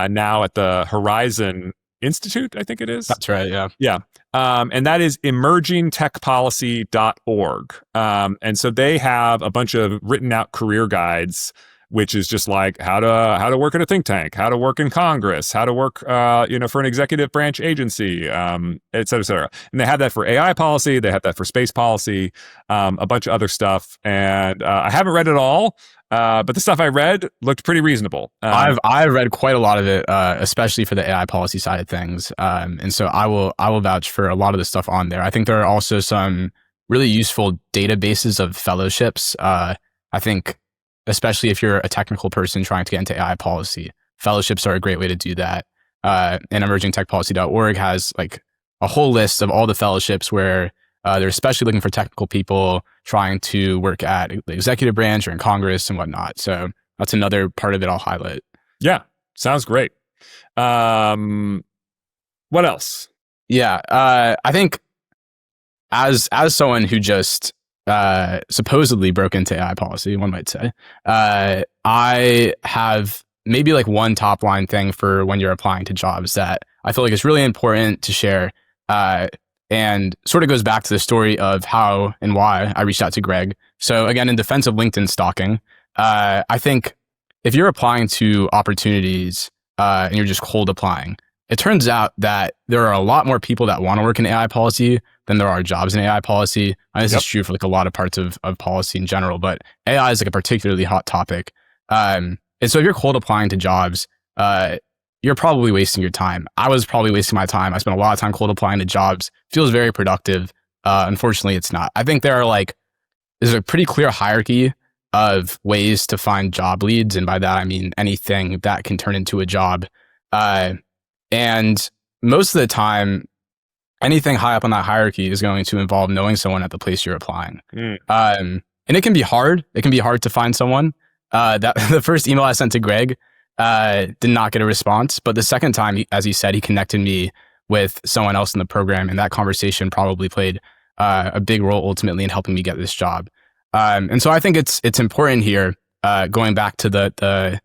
now at the Horizon Institute, I think it is. That's right, yeah. Yeah. And that is emergingtechpolicy.org. And so they have a bunch of written out career guides, which is just like how to work at a think tank, how to work in Congress, how to work for an executive branch agency, et cetera, et cetera. And they have that for AI policy, they have that for space policy, a bunch of other stuff. And I haven't read it all, but the stuff I read looked pretty reasonable. I've read quite a lot of it, especially for the AI policy side of things, and so I will vouch for a lot of the stuff on there. I think there are also some really useful databases of fellowships. I think, especially if you're a technical person trying to get into AI policy, fellowships are a great way to do that. And emergingtechpolicy.org has like a whole list of all the fellowships where they're especially looking for technical people trying to work at the executive branch or in Congress and whatnot. So that's another part of it I'll highlight. Yeah, sounds great. What else? Yeah, I think as someone who just supposedly broke into AI policy, one might say, I have maybe like one top line thing for when you're applying to jobs that I feel like is really important to share, and sort of goes back to the story of how and why I reached out to Greg. So again, in defense of LinkedIn stalking, I think if you're applying to opportunities and you're just cold applying, it turns out that there are a lot more people that want to work in AI policy than there are jobs in AI policy. And this is true for like a lot of parts of policy in general, but AI is like a particularly hot topic. And so if you're cold applying to jobs, you're probably wasting your time. I was probably wasting my time. I spent a lot of time cold applying to jobs. Feels very productive. Unfortunately, it's not. I think there's a pretty clear hierarchy of ways to find job leads. And by that, I mean anything that can turn into a job. And most of the time, anything high up on that hierarchy is going to involve knowing someone at the place you're applying. And it can be hard. It can be hard to find someone. That the first email I sent to Greg did not get a response. But the second time, as he said, he connected me with someone else in the program. And that conversation probably played a big role ultimately in helping me get this job. And so I think it's important here, going back to the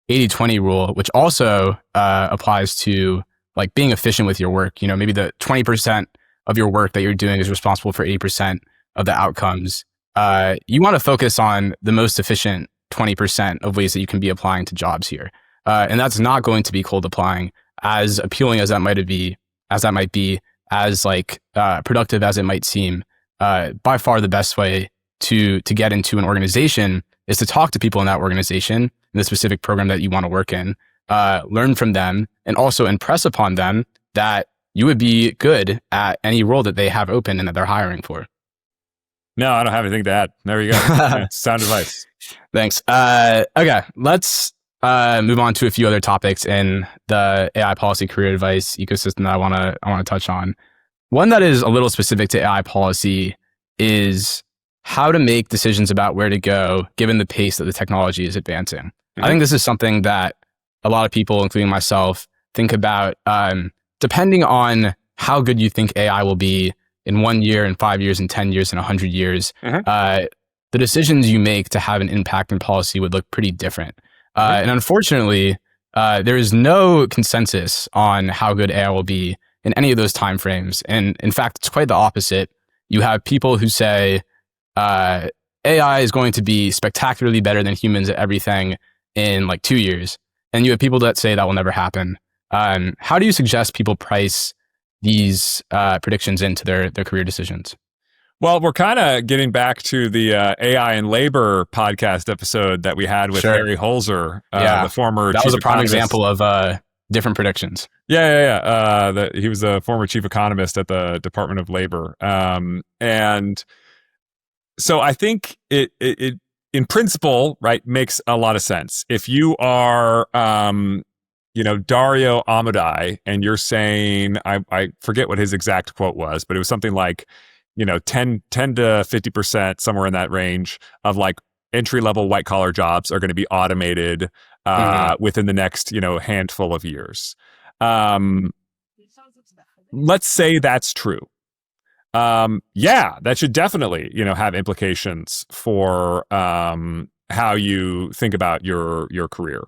80-20 rule, which also applies to like being efficient with your work. You know, maybe the 20% of your work that you're doing is responsible for 80% of the outcomes. You want to focus on the most efficient 20% of ways that you can be applying to jobs here. And that's not going to be cold applying, as appealing as that might be, as like productive as it might seem. By far the best way to get into an organization is to talk to people in that organization, in the specific program that you want to work in, learn from them, and also impress upon them that you would be good at any role that they have open and that they're hiring for. No, I don't have anything to add. There you go. Yeah, sound advice. Thanks. Okay, let's move on to a few other topics in the AI policy career advice ecosystem that I want to touch on. One that is a little specific to AI policy is how to make decisions about where to go given the pace that the technology is advancing. Mm-hmm. I think this is something that a lot of people, including myself, think about depending on how good you think AI will be in 1 year, in 5 years, in 10 years, in 100 years. Mm-hmm. The decisions you make to have an impact in policy would look pretty different. Mm-hmm. And unfortunately, there is no consensus on how good AI will be in any of those timeframes. And in fact, it's quite the opposite. You have people who say AI is going to be spectacularly better than humans at everything in like 2 years. And you have people that say that will never happen. How do you suggest people price these predictions into their career decisions? Well, we're kind of getting back to the AI and labor podcast episode that we had with Harry Holzer, the former that chief was a prime economist. Example of different predictions. Yeah. He was a former chief economist at the Department of Labor. And so I think it in principle, right, makes a lot of sense. If you are, Dario Amodei, and you're saying, I forget what his exact quote was, but it was something like, 10 to 50%, somewhere in that range of like entry-level white-collar jobs are going to be automated within the next, handful of years. Let's say that's true. That should definitely, have implications for how you think about your career.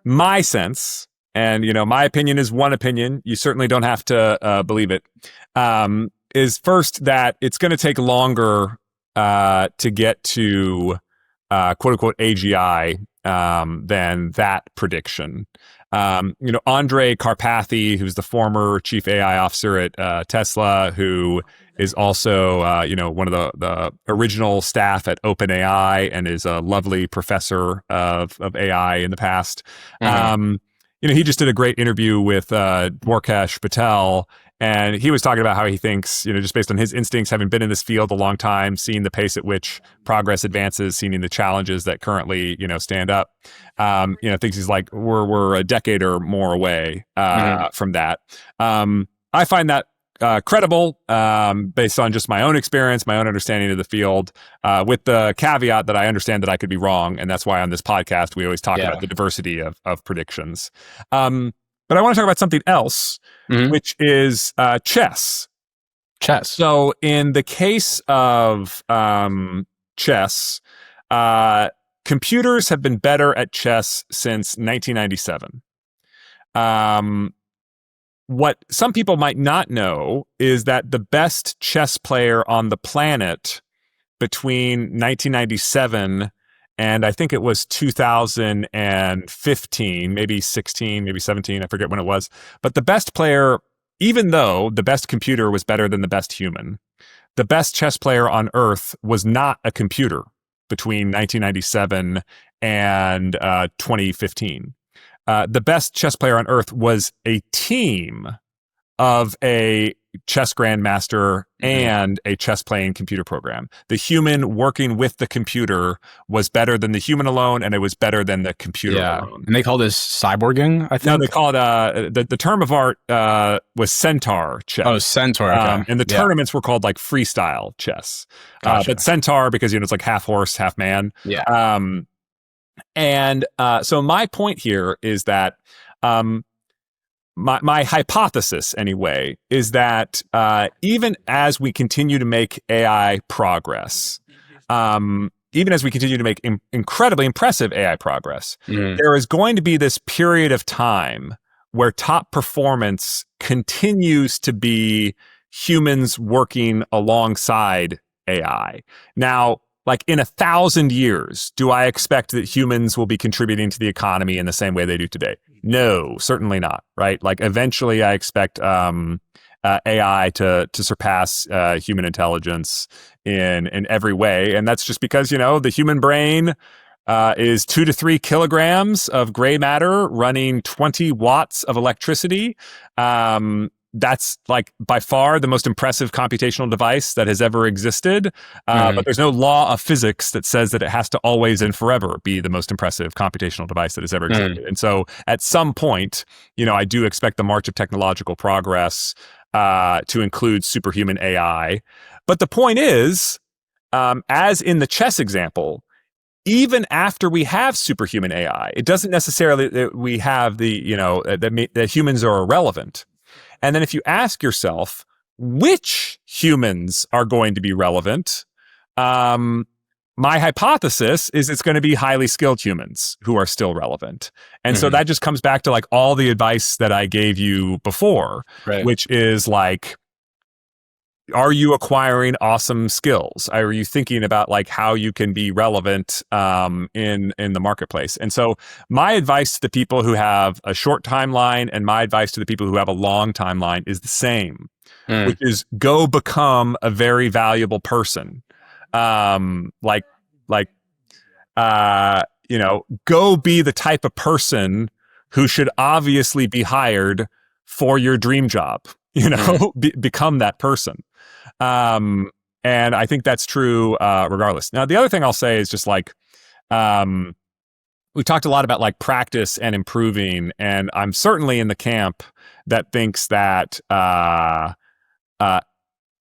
my sense, and my opinion is one opinion. You certainly don't have to believe it. Is first that it's going to take longer to get to quote unquote AGI than that prediction. Andre Karpathy, who's the former chief AI officer at Tesla, who is also, one of the original staff at OpenAI and is a lovely professor of AI in the past. Mm-hmm. He just did a great interview with Dwarkesh Patel, and he was talking about how he thinks, just based on his instincts, having been in this field a long time, seeing the pace at which progress advances, seeing the challenges that currently, stand up, thinks he's like, we're a decade or more away from that. I find that credible based on just my own experience, my own understanding of the field, with the caveat that I understand that I could be wrong. And that's why on this podcast, we always talk about the diversity of predictions. But I want to talk about something else, which is chess. Chess. So in the case of chess, computers have been better at chess since 1997. What some people might not know is that the best chess player on the planet between 1997 and I think it was 2015, maybe 16, maybe 17, I forget when it was. But the best player, even though the best computer was better than the best human, the best chess player on Earth was not a computer between 1997 and 2015. The best chess player on Earth was a team of a chess grandmaster and a chess playing computer program. The human working with the computer was better than the human alone, and it was better than the computer alone. And they call this cyborging, I think? No, they call it, the term of art was centaur chess. Oh, centaur, okay. And the tournaments were called like freestyle chess. Gotcha. But centaur, because it's like half horse, half man. Yeah. So my point here is that my hypothesis, anyway, is that even as we continue to make AI progress, even as we continue to make incredibly impressive AI progress, there is going to be this period of time where top performance continues to be humans working alongside AI. Now, like in 1,000 years, do I expect that humans will be contributing to the economy in the same way they do today? No, certainly not, right? Like eventually I expect AI to surpass human intelligence in every way. And that's just because, the human brain is 2 to 3 kilograms of gray matter running 20 watts of electricity. That's like by far the most impressive computational device that has ever existed. But there's no law of physics that says that it has to always and forever be the most impressive computational device that has ever existed. And so at some point, I do expect the march of technological progress to include superhuman AI. But the point is, as in the chess example, even after we have superhuman AI, it doesn't necessarily that we have that humans are irrelevant. And then if you ask yourself, which humans are going to be relevant? My hypothesis is it's going to be highly skilled humans who are still relevant. And so that just comes back to like all the advice that I gave you before, which is like, are you acquiring awesome skills? Are you thinking about like how you can be relevant in the marketplace? And so my advice to the people who have a short timeline and my advice to the people who have a long timeline is the same, which is go become a very valuable person. Go be the type of person who should obviously be hired for your dream job. Become that person. And I think that's true regardless. Now, the other thing I'll say is just like, we talked a lot about like practice and improving, and I'm certainly in the camp that thinks that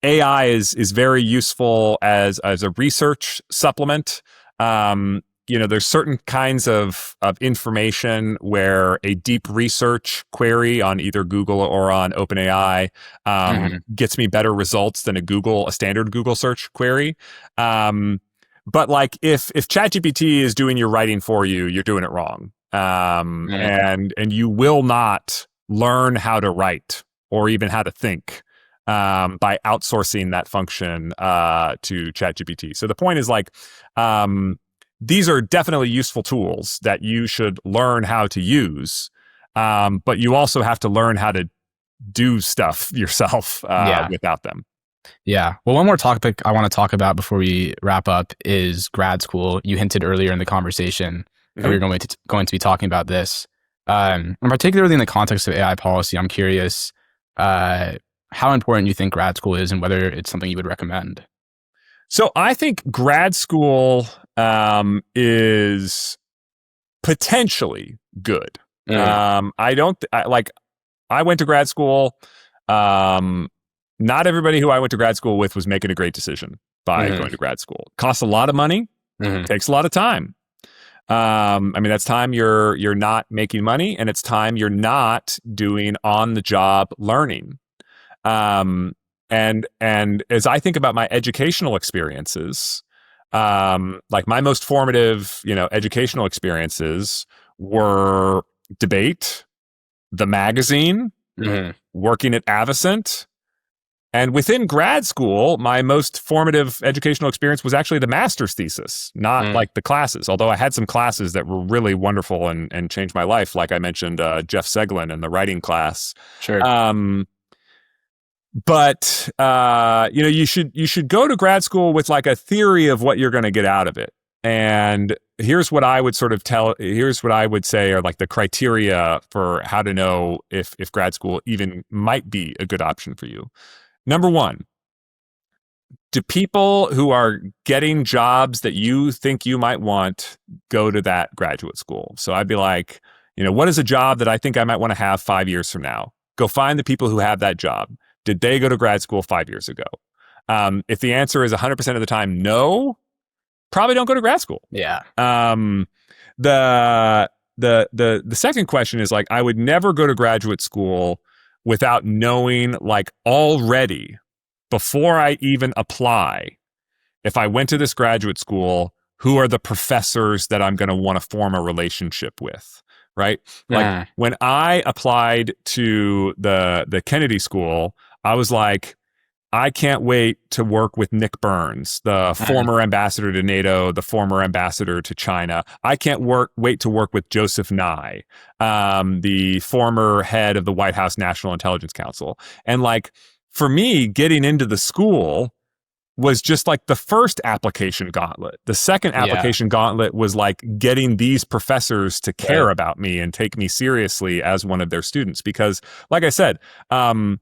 AI is very useful as a research supplement. There's certain kinds of information where a deep research query on either Google or on OpenAI gets me better results than a standard Google search query. But like if ChatGPT is doing your writing for you, you're doing it wrong. Mm. And you will not learn how to write or even how to think by outsourcing that function to ChatGPT. So the point is like, these are definitely useful tools that you should learn how to use, but you also have to learn how to do stuff yourself Yeah. without them. Yeah. Well, one more topic I want to talk about before we wrap up is grad school. You hinted earlier in the conversation that we were going to be talking about this. And particularly in the context of AI policy, I'm curious how important you think grad school is and whether it's something you would recommend. So I think grad school is potentially good. I don't like. I went to grad school. Not everybody who I went to grad school with was making a great decision by going to grad school. Costs a lot of money. Takes a lot of time. I mean, that's time you're not making money, and it's time you're not doing on the job learning. And as I think about my educational experiences, like my most formative, educational experiences were debate, the magazine, working at Avocent. And within grad school, my most formative educational experience was actually the master's thesis, not like the classes. Although I had some classes that were really wonderful and changed my life. Like I mentioned, Jeff Seglin and the writing class. Sure. But you should go to grad school with like a theory of what you're going to get out of it. And here's what I would here's what I would say are like the criteria for how to know if grad school even might be a good option for you. Number one, do people who are getting jobs that you think you might want go to that graduate school? So I'd be like, what is a job that I think I might want to have 5 years from now? Go find the people who have that job. Did they go to grad school 5 years ago? If the answer is 100% of the time no, probably don't go to grad school. Yeah. The second question is like, I would never go to graduate school without knowing like already before I even apply, if I went to this graduate school, who are the professors that I'm going to want to form a relationship with, right? Like when I applied to the Kennedy School, I was like, I can't wait to work with Nick Burns, the former ambassador to NATO, the former ambassador to China. I can't wait to work with Joseph Nye, the former head of the White House National Intelligence Council. And like, for me, getting into the school was just like the first application gauntlet. The second application gauntlet was like getting these professors to care about me and take me seriously as one of their students. Because like I said, a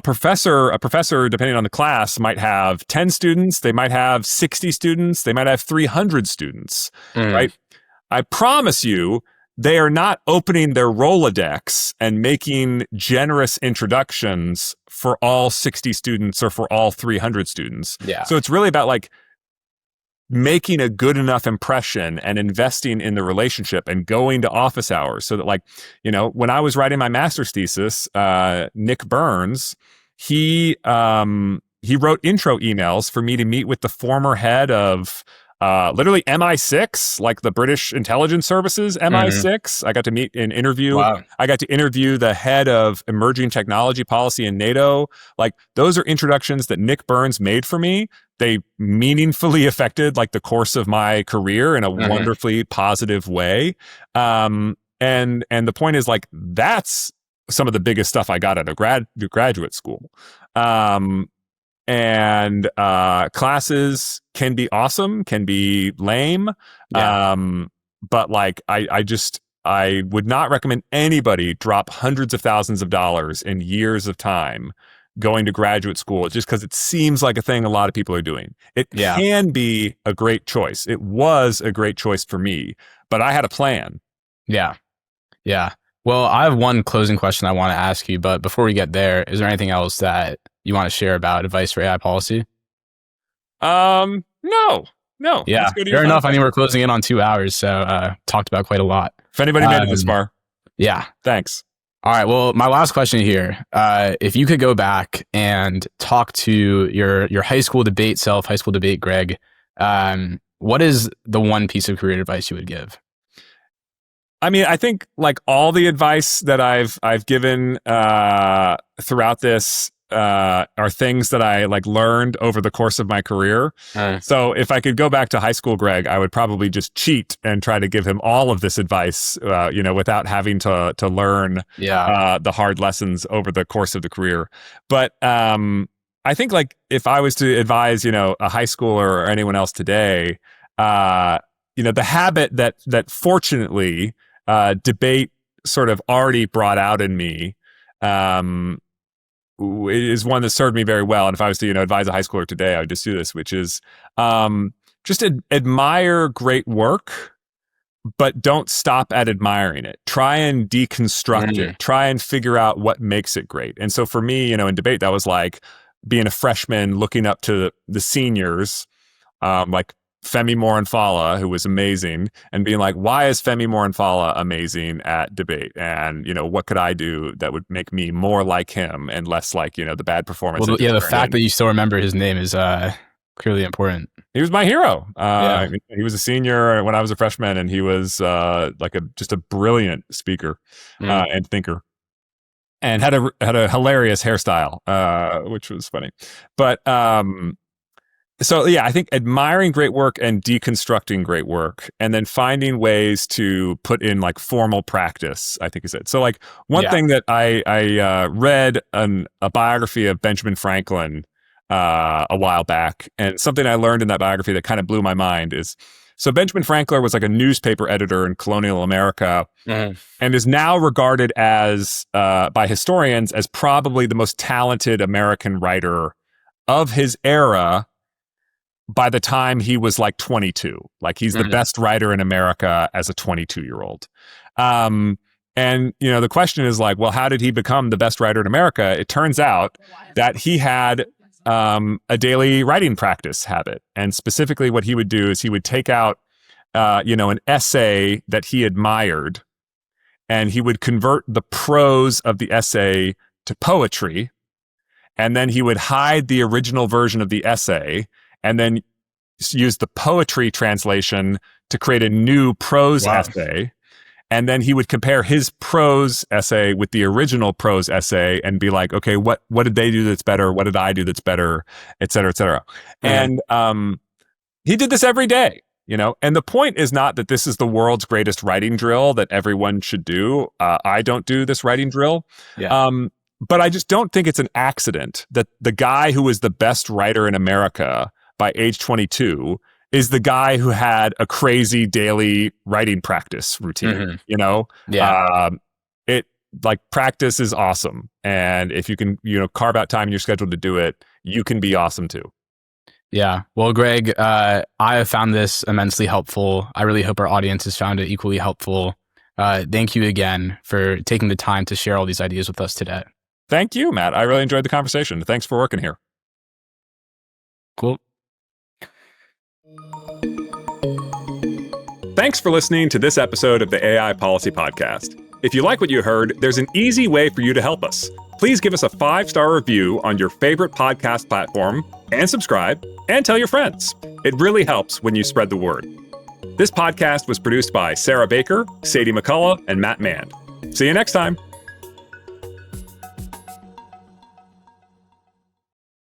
professor, depending on the class, might have 10 students, they might have 60 students, they might have 300 students, right? I promise you, they are not opening their Rolodex and making generous introductions for all 60 students or for all 300 students. Yeah. So it's really about like making a good enough impression and investing in the relationship and going to office hours so that like, when I was writing my master's thesis, Nick Burns, he wrote intro emails for me to meet with the former head of literally MI6, like the British intelligence services, MI6. I got to meet and interview. Wow. I got to interview the head of emerging technology policy in NATO. Like those are introductions that Nick Burns made for me. They meaningfully affected like the course of my career in a wonderfully positive way. And the point is like, that's some of the biggest stuff I got out of graduate school. And classes can be awesome, can be lame. But like, I would not recommend anybody drop hundreds of thousands of dollars in years of time going to graduate school just because it seems like a thing a lot of people are doing. It can be a great choice. It was a great choice for me, but I had a plan. Yeah. Yeah. Well, I have one closing question I want to ask you, but before we get there, is there anything else that you want to share about advice for AI policy? No. Yeah, fair enough. I mean, we're closing in on 2 hours, so talked about quite a lot. If anybody made it this far. Yeah. Thanks. All right. Well, my last question here, if you could go back and talk to your high school debate self, high school debate Greg, what is the one piece of career advice you would give? I mean, I think like all the advice that I've given throughout this are things that I like learned over the course of my career. So if I could go back to high school, Greg, I would probably just cheat and try to give him all of this advice, without having to learn the hard lessons over the course of the career. But I think like if I was to advise, a high schooler or anyone else today, the habit that fortunately debate sort of already brought out in me is one that served me very well. And if I was to, advise a high schooler today, I would just do this, which is just admire great work, but don't stop at admiring it. Try and deconstruct it. Try and figure out what makes it great. And so for me, in debate, that was like being a freshman looking up to the seniors, like Femi Moranfala, who was amazing, and being like, why is Femi Moranfala amazing at debate? And, what could I do that would make me more like him and less like, the bad performance? Well, the fact that you still remember his name is clearly important. He was my hero. He was a senior when I was a freshman, and he was just a brilliant speaker and thinker. And had a hilarious hairstyle, which was funny. But so yeah, I think admiring great work and deconstructing great work, and then finding ways to put in like formal practice, I think is it. So like one thing that I read a biography of Benjamin Franklin a while back, and something I learned in that biography that kind of blew my mind is, so Benjamin Franklin was like a newspaper editor in colonial America, and is now regarded as by historians as probably the most talented American writer of his era. By the time he was like 22, like he's the best writer in America as a 22-year-old. And, the question is like, well, how did he become the best writer in America? It turns out that he had a daily writing practice habit. And specifically what he would do is he would take out, an essay that he admired, and he would convert the prose of the essay to poetry. And then he would hide the original version of the essay, and then use the poetry translation to create a new prose essay. And then he would compare his prose essay with the original prose essay and be like, okay, what did they do that's better? What did I do that's better? Et cetera, et cetera. And he did this every day, and the point is not that this is the world's greatest writing drill that everyone should do. I don't do this writing drill. But I just don't think it's an accident that the guy who was the best writer in America by age 22 is the guy who had a crazy daily writing practice routine. It like practice is awesome. And if you can, carve out time in your schedule to do it, you can be awesome too. Yeah. Well, Greg, I have found this immensely helpful. I really hope our audience has found it equally helpful. Thank you again for taking the time to share all these ideas with us today. Thank you, Matt. I really enjoyed the conversation. Thanks for working here. Cool. Thanks for listening to this episode of the AI Policy Podcast. If you like what you heard, there's an easy way for you to help us. Please give us a 5-star review on your favorite podcast platform, and subscribe, and tell your friends. It really helps when you spread the word. This podcast was produced by Sarah Baker, Sadie McCullough, and Matt Mand. See you next time.